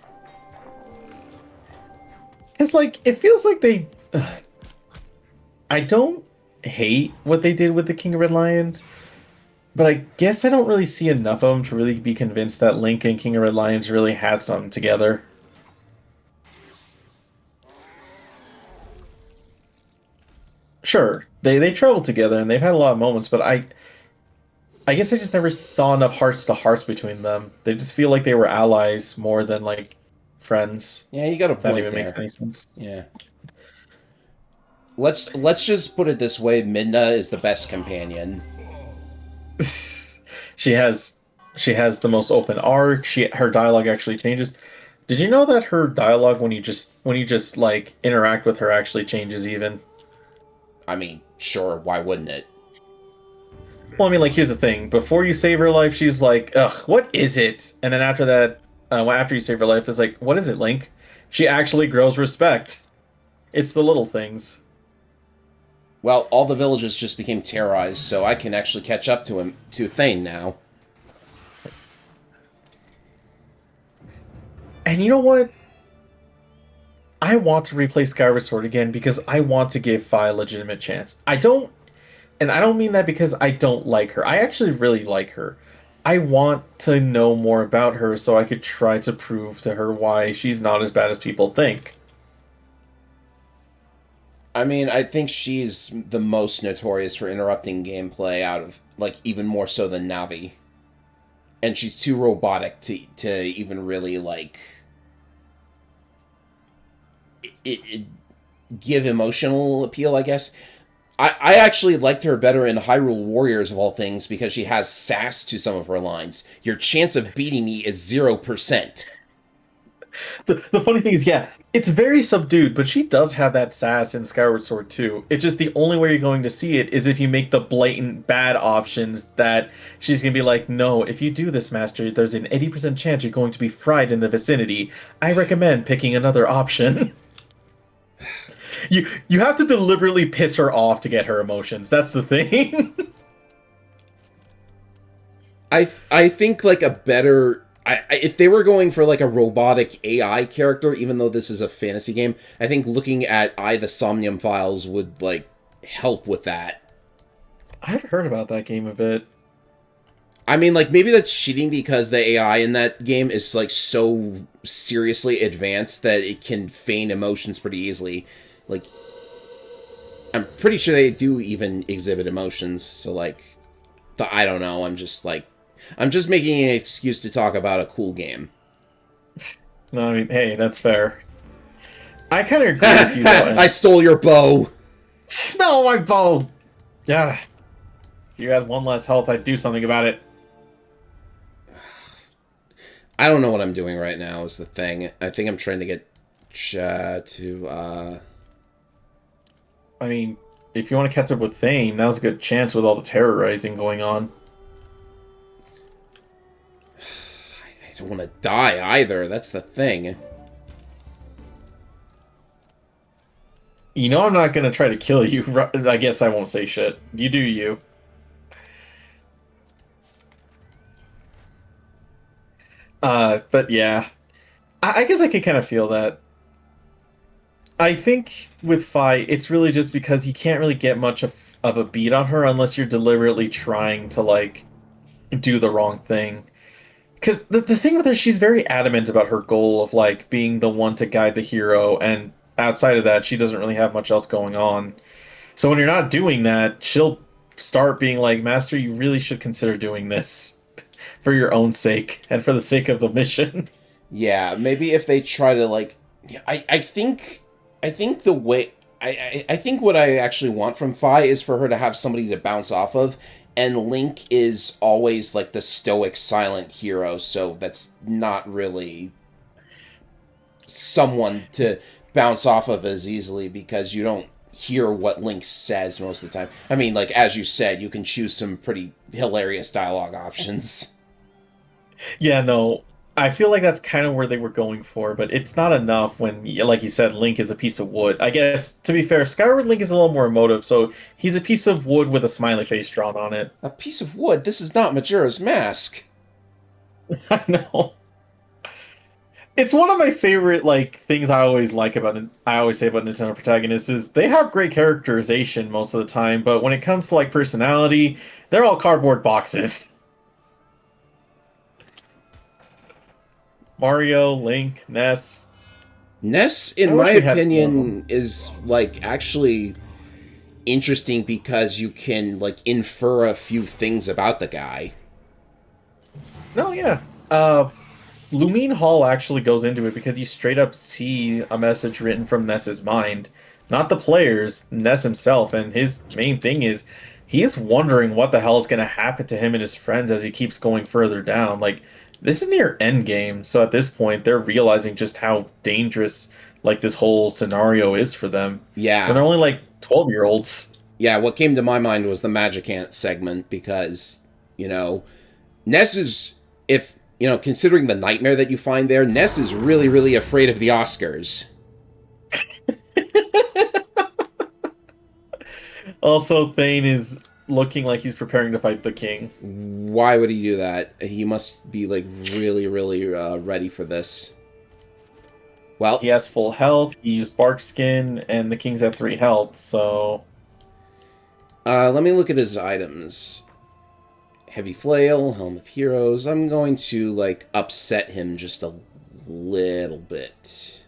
It's like, it feels like they... I don't hate what they did with the King of Red Lions, but I guess I don't really see enough of them to really be convinced that Link and King of Red Lions really had something together. Sure, they traveled together and they've had a lot of moments, but I guess I just never saw enough hearts to hearts between them. They just feel like they were allies more than like friends. Yeah, you got a If that point even there. makes any sense. Yeah. Let's just put it this way: Midna is the best companion. she has the most open arc. Her dialogue actually changes. Did you know that her dialogue when you just like interact with her actually changes even? I mean, sure, why wouldn't it? Well, I mean, like, here's the thing. Before you save her life, she's like, ugh, what is it? And then after that, after you save her life, it's like, what is it, Link? She actually grows respect. It's the little things. Well, all the villages just became terrorized, so I can actually catch up to Thane now. And you know what? I want to replay Skyward Sword again because I want to give Fi a legitimate chance. I don't mean that because I don't like her. I actually really like her. I want to know more about her so I could try to prove to her why she's not as bad as people think. I mean, I think she's the most notorious for interrupting gameplay out of, like, even more so than Navi. And she's too robotic to even really, like, give emotional appeal, I guess. I actually liked her better in Hyrule Warriors, of all things, because she has sass to some of her lines. Your chance of beating me is 0%. The funny thing is, yeah, it's very subdued, but she does have that sass in Skyward Sword too. It's just the only way you're going to see it is if you make the blatant bad options that she's going to be like, no, if you do this, Master, there's an 80% chance you're going to be fried in the vicinity. I recommend picking another option. You have to deliberately piss her off to get her emotions. That's the thing. I think, like, a better... if they were going for, like, a robotic AI character, even though this is a fantasy game, I think looking at the Somnium Files would, like, help with that. I've heard about that game a bit. I mean, like, maybe that's cheating because the AI in that game is, like, so seriously advanced that it can feign emotions pretty easily. Like, I'm pretty sure they do even exhibit emotions, so, like, I don't know, I'm just making an excuse to talk about a cool game. No, I mean, hey, that's fair. I kind of agree with you, though. I stole your bow! No, my bow! Yeah. If you had one less health, I'd do something about it. I don't know what I'm doing right now is the thing. I think I'm trying to get to, I mean, if you want to catch up with Thane, now's a good chance with all the terrorizing going on. I don't want to die either, that's the thing. You know I'm not going to try to kill you. I guess I won't say shit. You do you. But yeah. I guess I can kind of feel that. I think with Fi, it's really just because you can't really get much of a beat on her unless you're deliberately trying to, like, do the wrong thing. Because the thing with her, she's very adamant about her goal of, like, being the one to guide the hero, and outside of that, she doesn't really have much else going on. So when you're not doing that, she'll start being like, Master, you really should consider doing this for your own sake and for the sake of the mission. Yeah, maybe if they try to, like... I think the way... I think what I actually want from Fi is for her to have somebody to bounce off of, and Link is always, like, the stoic, silent hero, so that's not really someone to bounce off of as easily, because you don't hear what Link says most of the time. I mean, like, as you said, you can choose some pretty hilarious dialogue options. Yeah, no, I feel like that's kind of where they were going for, but it's not enough when, like you said, Link is a piece of wood. I guess, to be fair, Skyward Link is a little more emotive, so he's a piece of wood with a smiley face drawn on it. A piece of wood? This is not Majora's Mask. I know. It's one of my favorite, like, things I always say about Nintendo protagonists is they have great characterization most of the time, but when it comes to, like, personality, they're all cardboard boxes. Mario, Link, Ness. Ness, in my opinion, is, like, actually interesting because you can, like, infer a few things about the guy. No, yeah. Lumine Hall actually goes into it because you straight up see a message written from Ness's mind. Not the players, Ness himself, and his main thing is he's wondering what the hell is going to happen to him and his friends as he keeps going further down. Like, this is near endgame, so at this point, they're realizing just how dangerous, like, this whole scenario is for them. Yeah. And they're only, like, 12-year-olds. Yeah, what came to my mind was the Magicant segment, because, you know, Ness is, considering the nightmare that you find there, Ness is really, really afraid of the Oscars. Also, Thane is looking like he's preparing to fight the king. Why would he do that? He must be, like, really, really ready for this. Well, he has full health, he used bark skin, and the king's at 3 health, so... let me look at his items. Heavy Flail, Helm of Heroes. I'm going to, like, upset him just a little bit.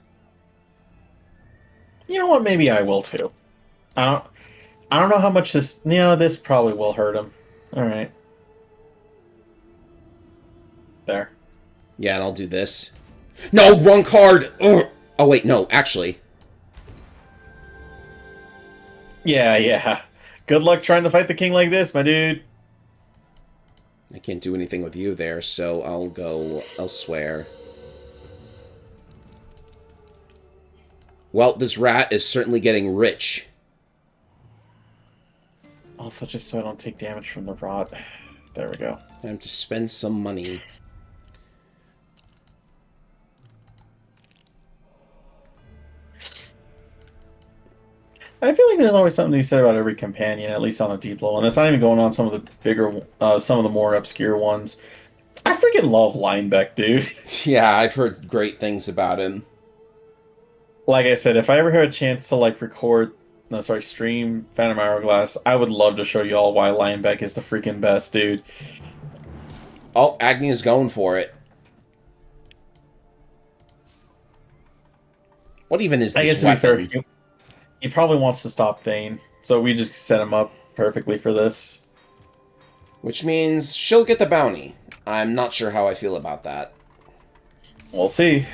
You know what? Maybe I will, too. I don't. I don't know how much this. This probably will hurt him. All right. There. Yeah, and I'll do this. No, wrong card! Ugh. Oh, wait, no, actually. Yeah, yeah. Good luck trying to fight the king like this, my dude. I can't do anything with you there, so I'll go elsewhere. Well, this rat is certainly getting rich. Also, just so I don't take damage from the rot. There we go. I have to spend some money. I feel like there's always something to be said about every companion, at least on a deep level, and that's not even going on some of the bigger, some of the more obscure ones. I freaking love Linebeck, dude. Yeah, I've heard great things about him. Like I said, if I ever had a chance to stream Phantom Hourglass, I would love to show you all why Linebeck is the freaking best, dude. Oh, Agni's going for it. What even is I this guess to weapon? be fair, he probably wants to stop Thane, so we just set him up perfectly for this. Which means she'll get the bounty. I'm not sure how I feel about that. We'll see.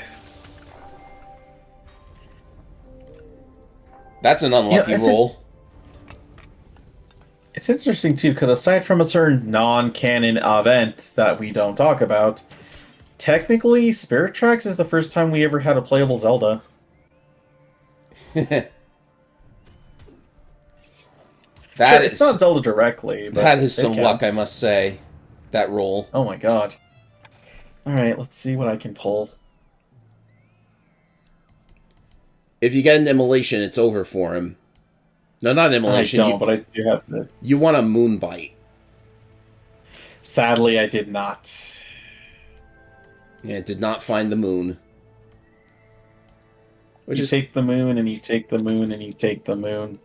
That's an unlucky roll. It's interesting, too, because aside from a certain non-canon event that we don't talk about, technically, Spirit Tracks is the first time we ever had a playable Zelda. It's not Zelda directly, but that is some counts. luck, I must say. That roll. Oh my god. Alright, let's see what I can pull. If you get an immolation, it's over for him. No, not an immolation. I don't, but I do have this. You want a moonbite. Sadly, I did not. Yeah, it did not find the moon. You take the moon, and you take the moon, and you take the moon.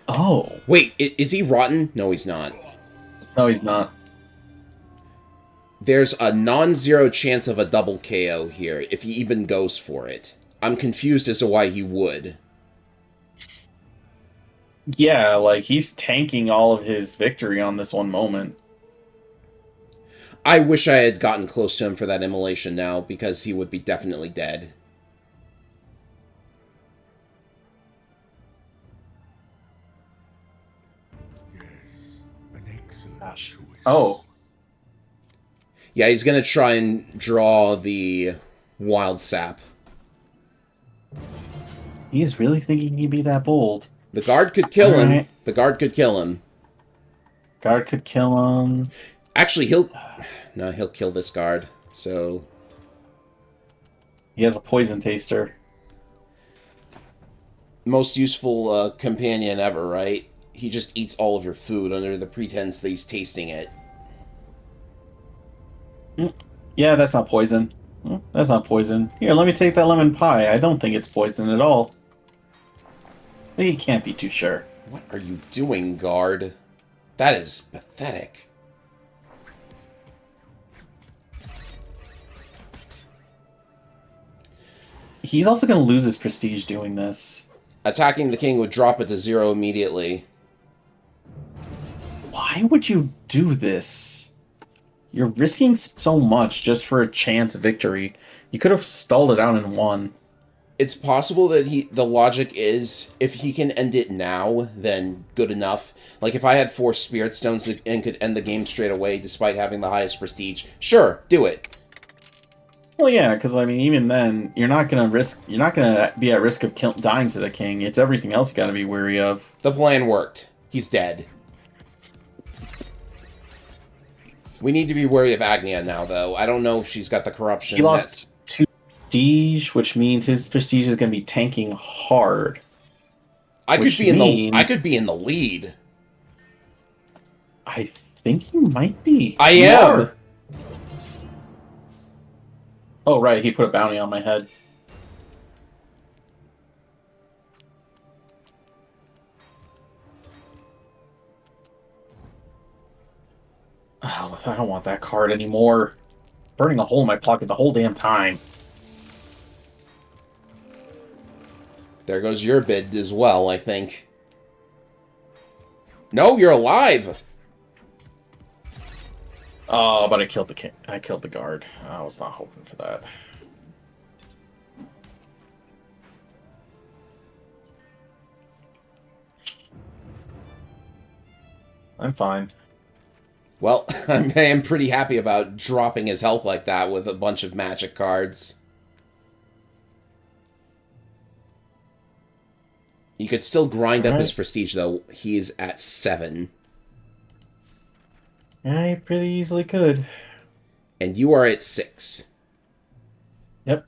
Oh. Wait, is he rotten? No, he's not. No, he's not. There's a non-zero chance of a double KO here, if he even goes for it. I'm confused as to why he would. Yeah, like, he's tanking all of his victory on this one moment. I wish I had gotten close to him for that immolation now, because he would be definitely dead. Yes, an excellent choice. Oh. Yeah, he's gonna try and draw the wild sap. He's really thinking he'd be that bold. The guard could kill him. Right. The guard could kill him. Guard could kill him. Actually, he'll kill this guard. So he has a poison taster. Most useful companion ever, right? He just eats all of your food under the pretense that he's tasting it. Yeah, that's not poison. That's not poison. Here, let me take that lemon pie. I don't think it's poison at all. But you can't be too sure. What are you doing, guard? That is pathetic. He's also going to lose his prestige doing this. Attacking the king would drop it to 0 immediately. Why would you do this? You're risking so much just for a chance victory. You could have stalled it out and won. It's possible that the logic is, if he can end it now, then good enough. Like, if I had 4 Spirit Stones and could end the game straight away despite having the highest prestige, sure, do it. Well, yeah, because, I mean, even then, you're not going to be at risk of dying to the king. It's everything else you got to be wary of. The plan worked. He's dead. We need to be wary of Agnia now, though. I don't know if she's got the corruption. He lost 2 prestige, which means his prestige is going to be tanking hard. I could be in the lead. I think you might be. I am. Oh, right. He put a bounty on my head. Oh, I don't want that card anymore. Burning a hole in my pocket the whole damn time. There goes your bid as well, I think. No, you're alive! Oh, but I killed the king. I killed the guard. I was not hoping for that. I'm fine. Well, I am pretty happy about dropping his health like that with a bunch of magic cards. You could still grind up his prestige, though. He's at 7. Yeah, you pretty easily could. And you are at 6. Yep.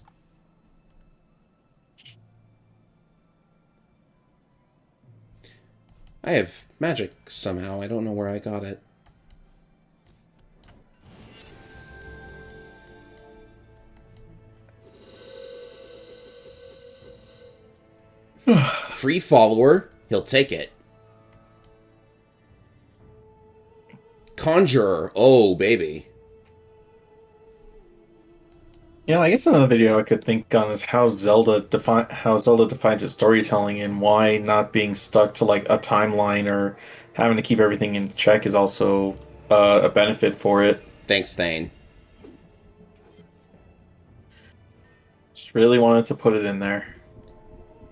I have magic somehow. I don't know where I got it. Free follower. He'll take it. Conjurer. Oh, baby. Yeah, I guess another video I could think on is how Zelda defines its storytelling and why not being stuck to like a timeline or having to keep everything in check is also a benefit for it. Thanks, Thane. Just really wanted to put it in there.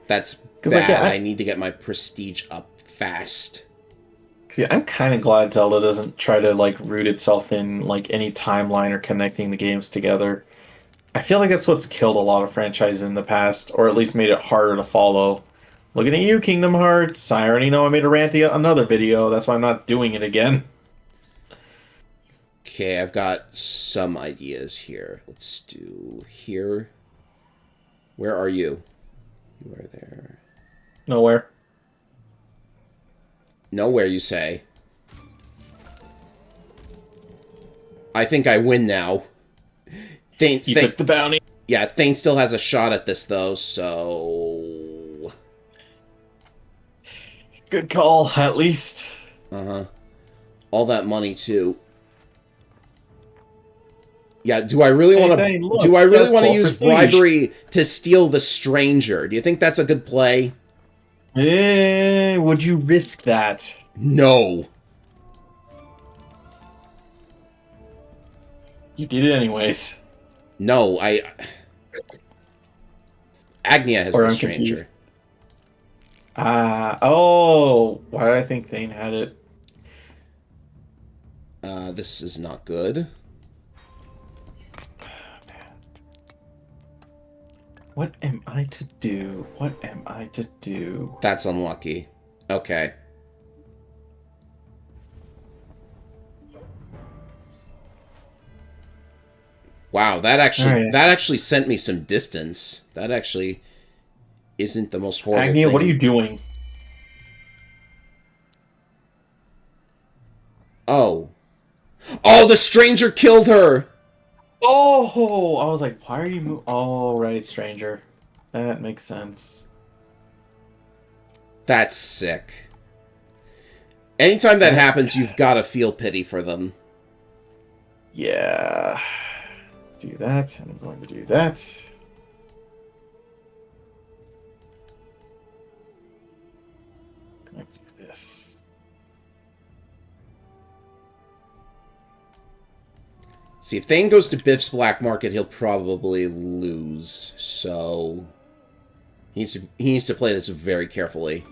That's bad. Like, yeah, I need to get my prestige up fast. Yeah, I'm kind of glad Zelda doesn't try to like root itself in like any timeline or connecting the games together. I feel like that's what's killed a lot of franchises in the past, or at least made it harder to follow. Looking at you, Kingdom Hearts. I already know I made a rant another video. That's why I'm not doing it again. Okay, I've got some ideas here. Let's do here. Where are you? You are there. Nowhere. Nowhere, you say. I think I win now. You took the bounty. Yeah, Thane still has a shot at this, though, so... Good call, at least. Uh-huh. All that money, too. Yeah, do I really want to... Do I really want to use bribery to steal the stranger? Do you think that's a good play? Would you risk that? No. You did it anyways. No, Agnia has Or the I'm stranger. Oh, why did I think Thane had it? This is not good. What am I to do? What am I to do? That's unlucky. Okay. Wow, that actually sent me some distance. That actually isn't the most horrible Agnia, thing. what are you doing? Oh. Oh, the stranger killed her! Oh, I was like, why are you moving? Oh, right, stranger. That makes sense. That's sick. Anytime that happens, you've got to feel pity for them. Yeah. Do that, and I'm going to do that. I'm going to do this. See, if Thane goes to Biff's Black Market, he'll probably lose. So he needs to play this very carefully.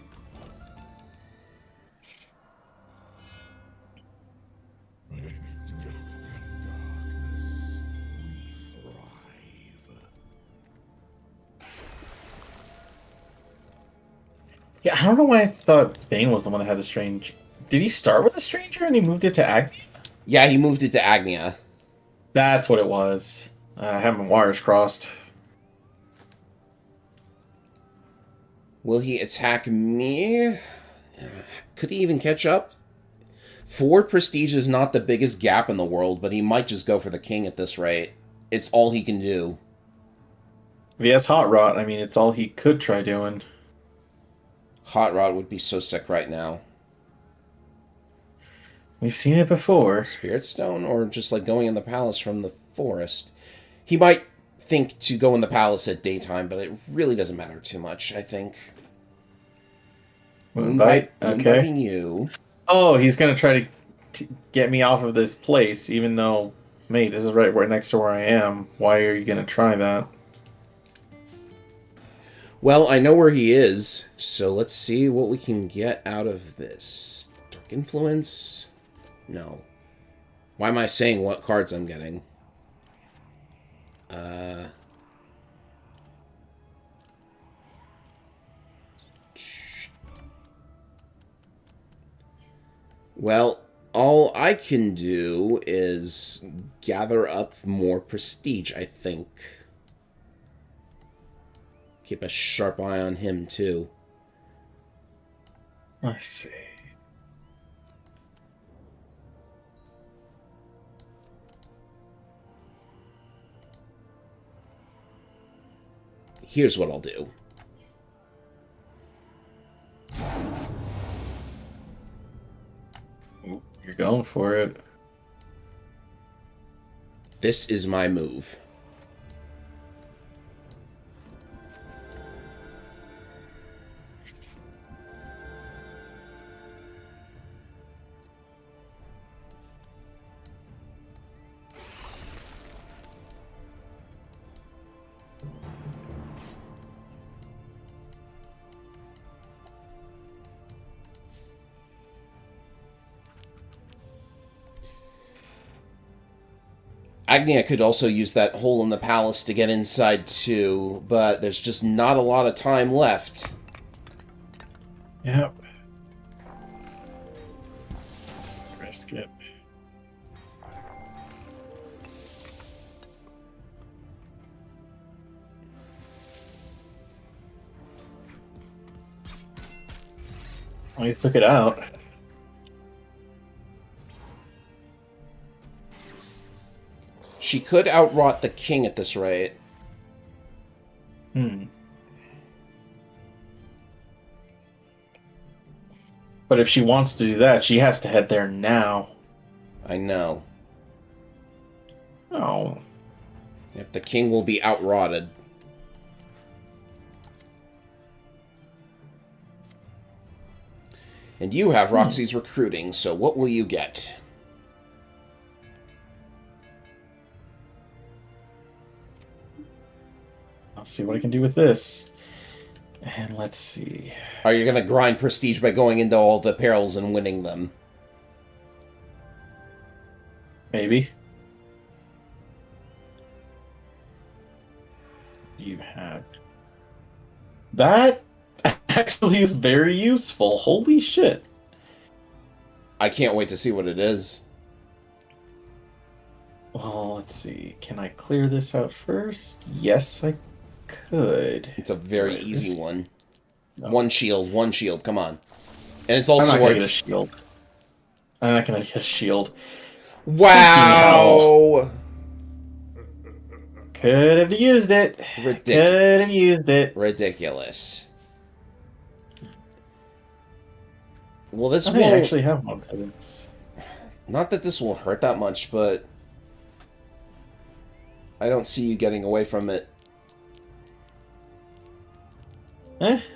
Yeah, I don't know why I thought Thane was the one that had the strange. Did he start with a stranger and he moved it to Agnia? Yeah, he moved it to Agnia. That's what it was. I have my wires crossed. Will he attack me? Could he even catch up? 4 prestige is not the biggest gap in the world, but he might just go for the king at this rate. It's all he can do. If he has Hot Rot, I mean, it's all he could try doing. Hot Rod would be so sick right now. We've seen it before. Spirit Stone, or just like going in the palace from the forest. He might think to go in the palace at daytime, but it really doesn't matter too much, I think. Moonbite? Okay. Moonbiting you. Oh, he's gonna try to get me off of this place, even though, mate, this is right next to where I am. Why are you gonna try that? Well, I know where he is, so let's see what we can get out of this. Dark Influence? No. Why am I saying what cards I'm getting? Well, all I can do is gather up more prestige, I think. Keep a sharp eye on him, too. Let's see. Here's what I'll do. You're going for it. This is my move. Agnia could also use that hole in the palace to get inside too, but there's just not a lot of time left. Yep. Risk it. Well, you took it out. She could outrot the king at this rate. Hmm. But if she wants to do that, she has to head there now. I know. Oh. Yep, the king will be outrotted. And you have Roxy's recruiting, so what will you get? I'll see what I can do with this. And let's see. Are you going to grind prestige by going into all the perils and winning them? Maybe. You have. That actually is very useful. Holy shit. I can't wait to see what it is. Well, let's see. Can I clear this out first? Yes, I could. It's a very Right, easy this- one. No. One shield, come on. And it's all I'm not gonna get a swords. shield. I'm not gonna get a shield. Wow! Could have used it. Ridiculous. Could have used it. Ridiculous. Well, this I won't... actually have one for this. Not that this will hurt that much, but... I don't see you getting away from it.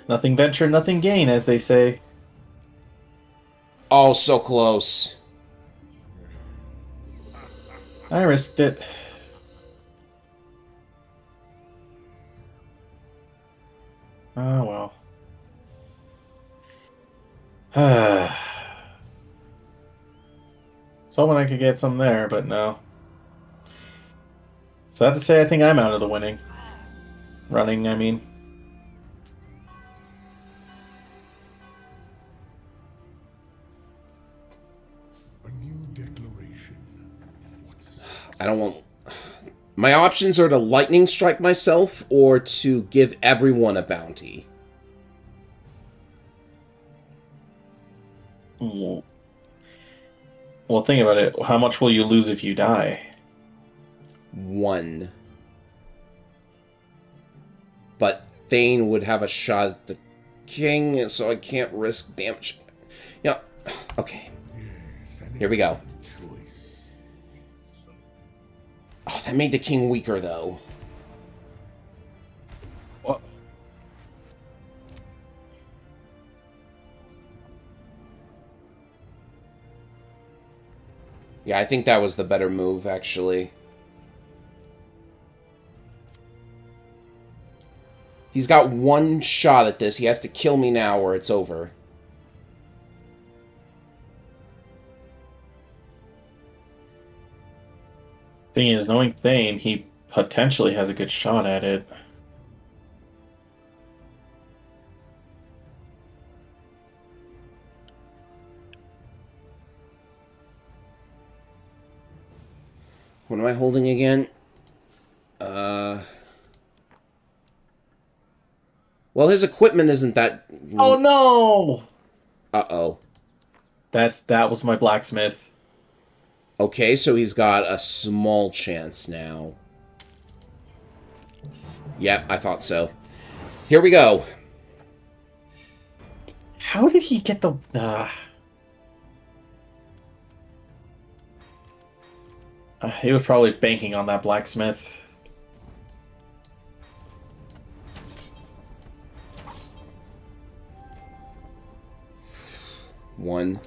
Nothing venture, nothing gain, as they say. Oh, so close. I risked it. Oh, well. So when I could get some there, but no. So I have to say, I think I'm out of the winning. Running, I mean. A new declaration. What's I don't want... My options are to lightning strike myself or to give everyone a bounty. Well, think about it. How much will you lose if you die? 1. But Thane would have a shot at the king, so I can't risk damage. Yeah, okay. yes, an Here we go. excellent choice. Oh, that made the king weaker, though. Yeah, I think that was the better move, actually. He's got one shot at this. He has to kill me now or it's over. Thing is, knowing Thane, he potentially has a good shot at it. What am I holding again? Well, his equipment isn't that... Oh no! Uh-oh. That was my blacksmith. Okay, so he's got a small chance now. Yep, I thought so. Here we go. How did he get the... he was probably banking on that blacksmith. One.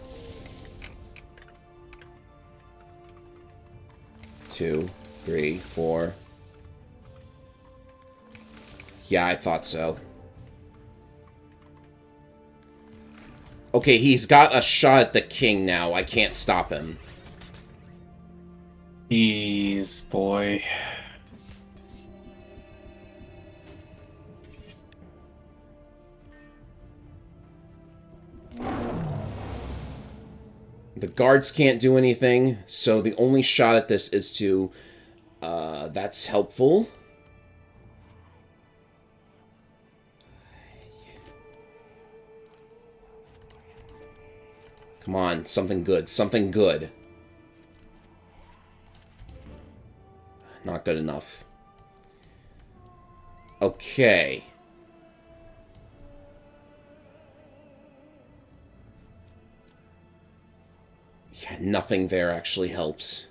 2, 3, 4. Yeah, I thought so. Okay, he's got a shot at the king now. I can't stop him. Jeez, boy. The guards can't do anything, so the only shot at this is to... that's helpful. Come on, something good, something good. Not good enough. Okay. Yeah, nothing there actually helps.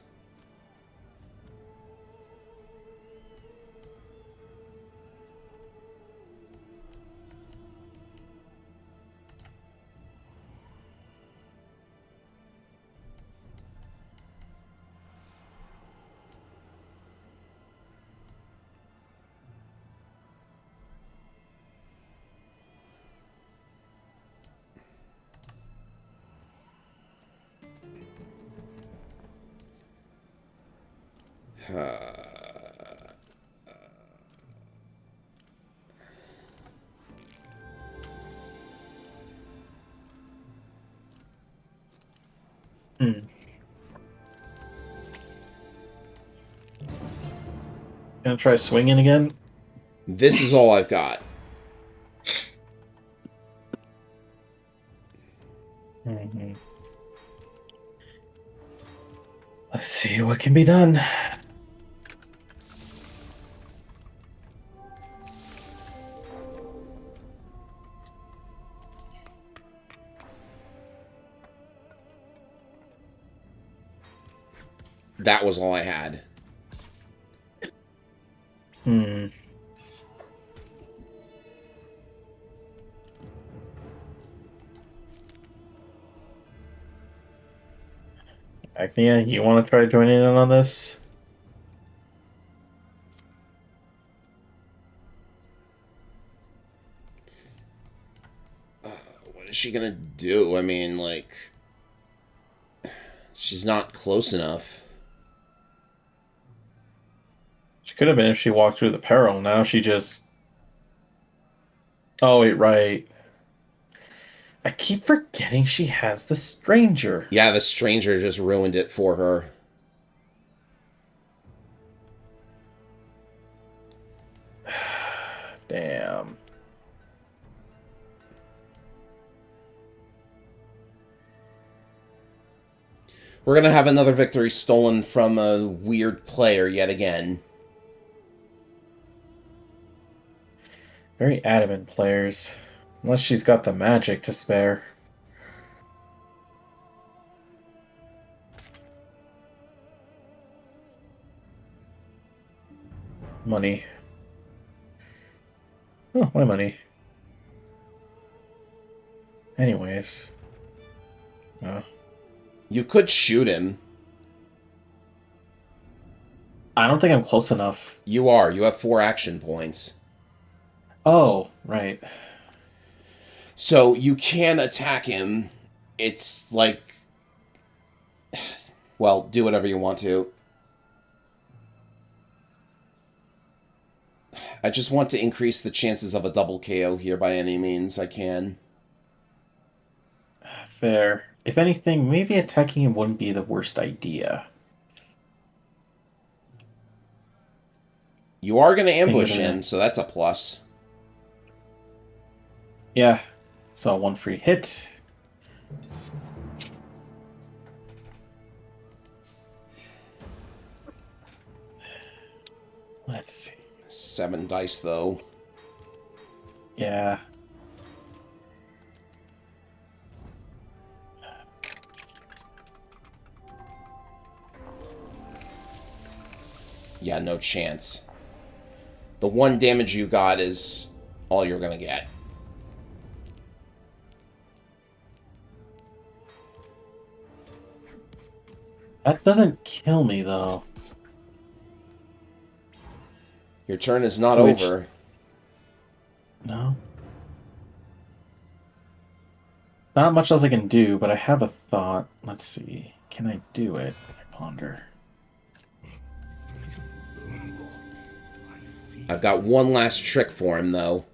Gonna try swinging again? This is all I've got. Mm-hmm. Let's see what can be done. That was all I had. Agnia, you want to try joining in on this? What is she gonna do? I mean, like... She's not close enough. She could have been if she walked through the peril. Now she just... Oh, wait, right. I keep forgetting she has the stranger. Yeah, the stranger just ruined it for her. Damn. We're gonna have another victory stolen from a weird player yet again. Very adamant players. Unless she's got the magic to spare. Money. Oh, my money. Anyways. You could shoot him. I don't think I'm close enough. You are. You have 4 action points. Oh, right. So you can attack him. It's like... Well, do whatever you want to. I just want to increase the chances of a double KO here by any means I can. Fair. If anything, maybe attacking him wouldn't be the worst idea. You are going to ambush Think of him, so that's a plus. Yeah. So 1 free hit. Let's see. 7 dice, though. Yeah. Yeah, no chance. The 1 damage you got is all you're going to get. That doesn't kill me, though. Your turn is not Which- over. No. Not much else I can do, but I have a thought. Let's see. Can I do it? I ponder. I've got one last trick for him, though.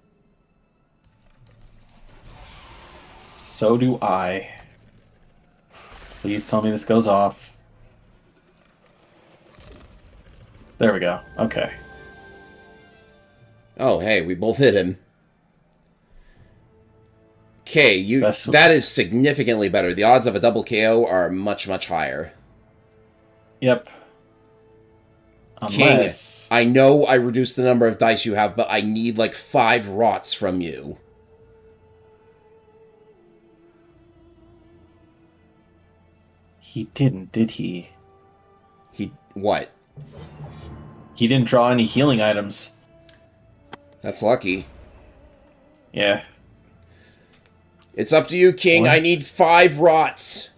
So do I. Please tell me this goes off. There we go. Okay. Oh, hey, we both hit him. Okay, Special. that is significantly better. The odds of a double KO are much, much higher. Yep. King, Unless... I know I reduced the number of dice you have, but I need like 5 rots from you. He didn't, did he? What? He didn't draw any healing items. That's lucky. Yeah. It's up to you, King. What? I need 5 rots.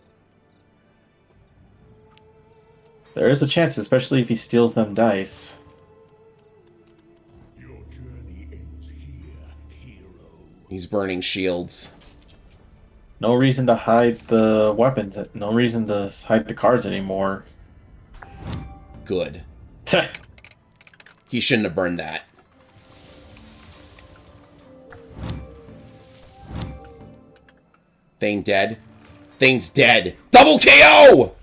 There is a chance, especially if he steals them dice. Your journey ends here, hero. He's burning shields. No reason to hide the weapons. No reason to hide the cards anymore. Good. He shouldn't have burned that. Thing dead. Thing's dead. Double KO!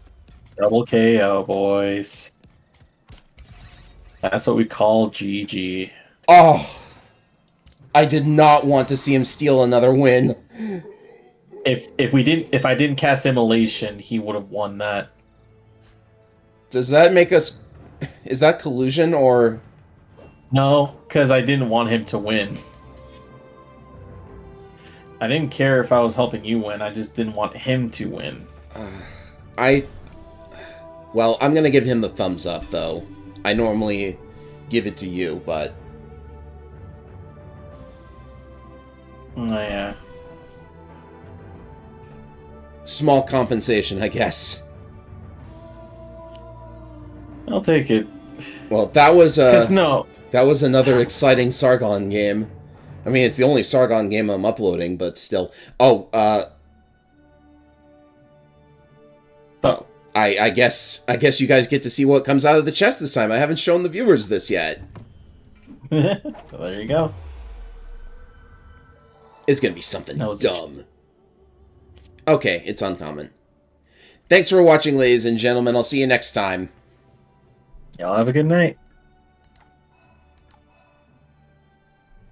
Double KO, boys. That's what we call GG. Oh. I did not want to see him steal another win. If I didn't cast Immolation, he would have won that. Does that make us... Is that collusion, or... No, because I didn't want him to win. I didn't care if I was helping you win, I just didn't want him to win. Well, I'm gonna give him the thumbs up, though. I normally give it to you, but... Oh, yeah. Small compensation, I guess. I'll take it. Well, that was No. that was another exciting Sargon game. I mean, it's the only Sargon game I'm uploading, but still. Oh, I guess you guys get to see what comes out of the chest this time. I haven't shown the viewers this yet. Well, there you go. It's gonna be something That was dumb. Okay, it's uncommon. Thanks for watching, ladies and gentlemen. I'll see you next time. Y'all have a good night.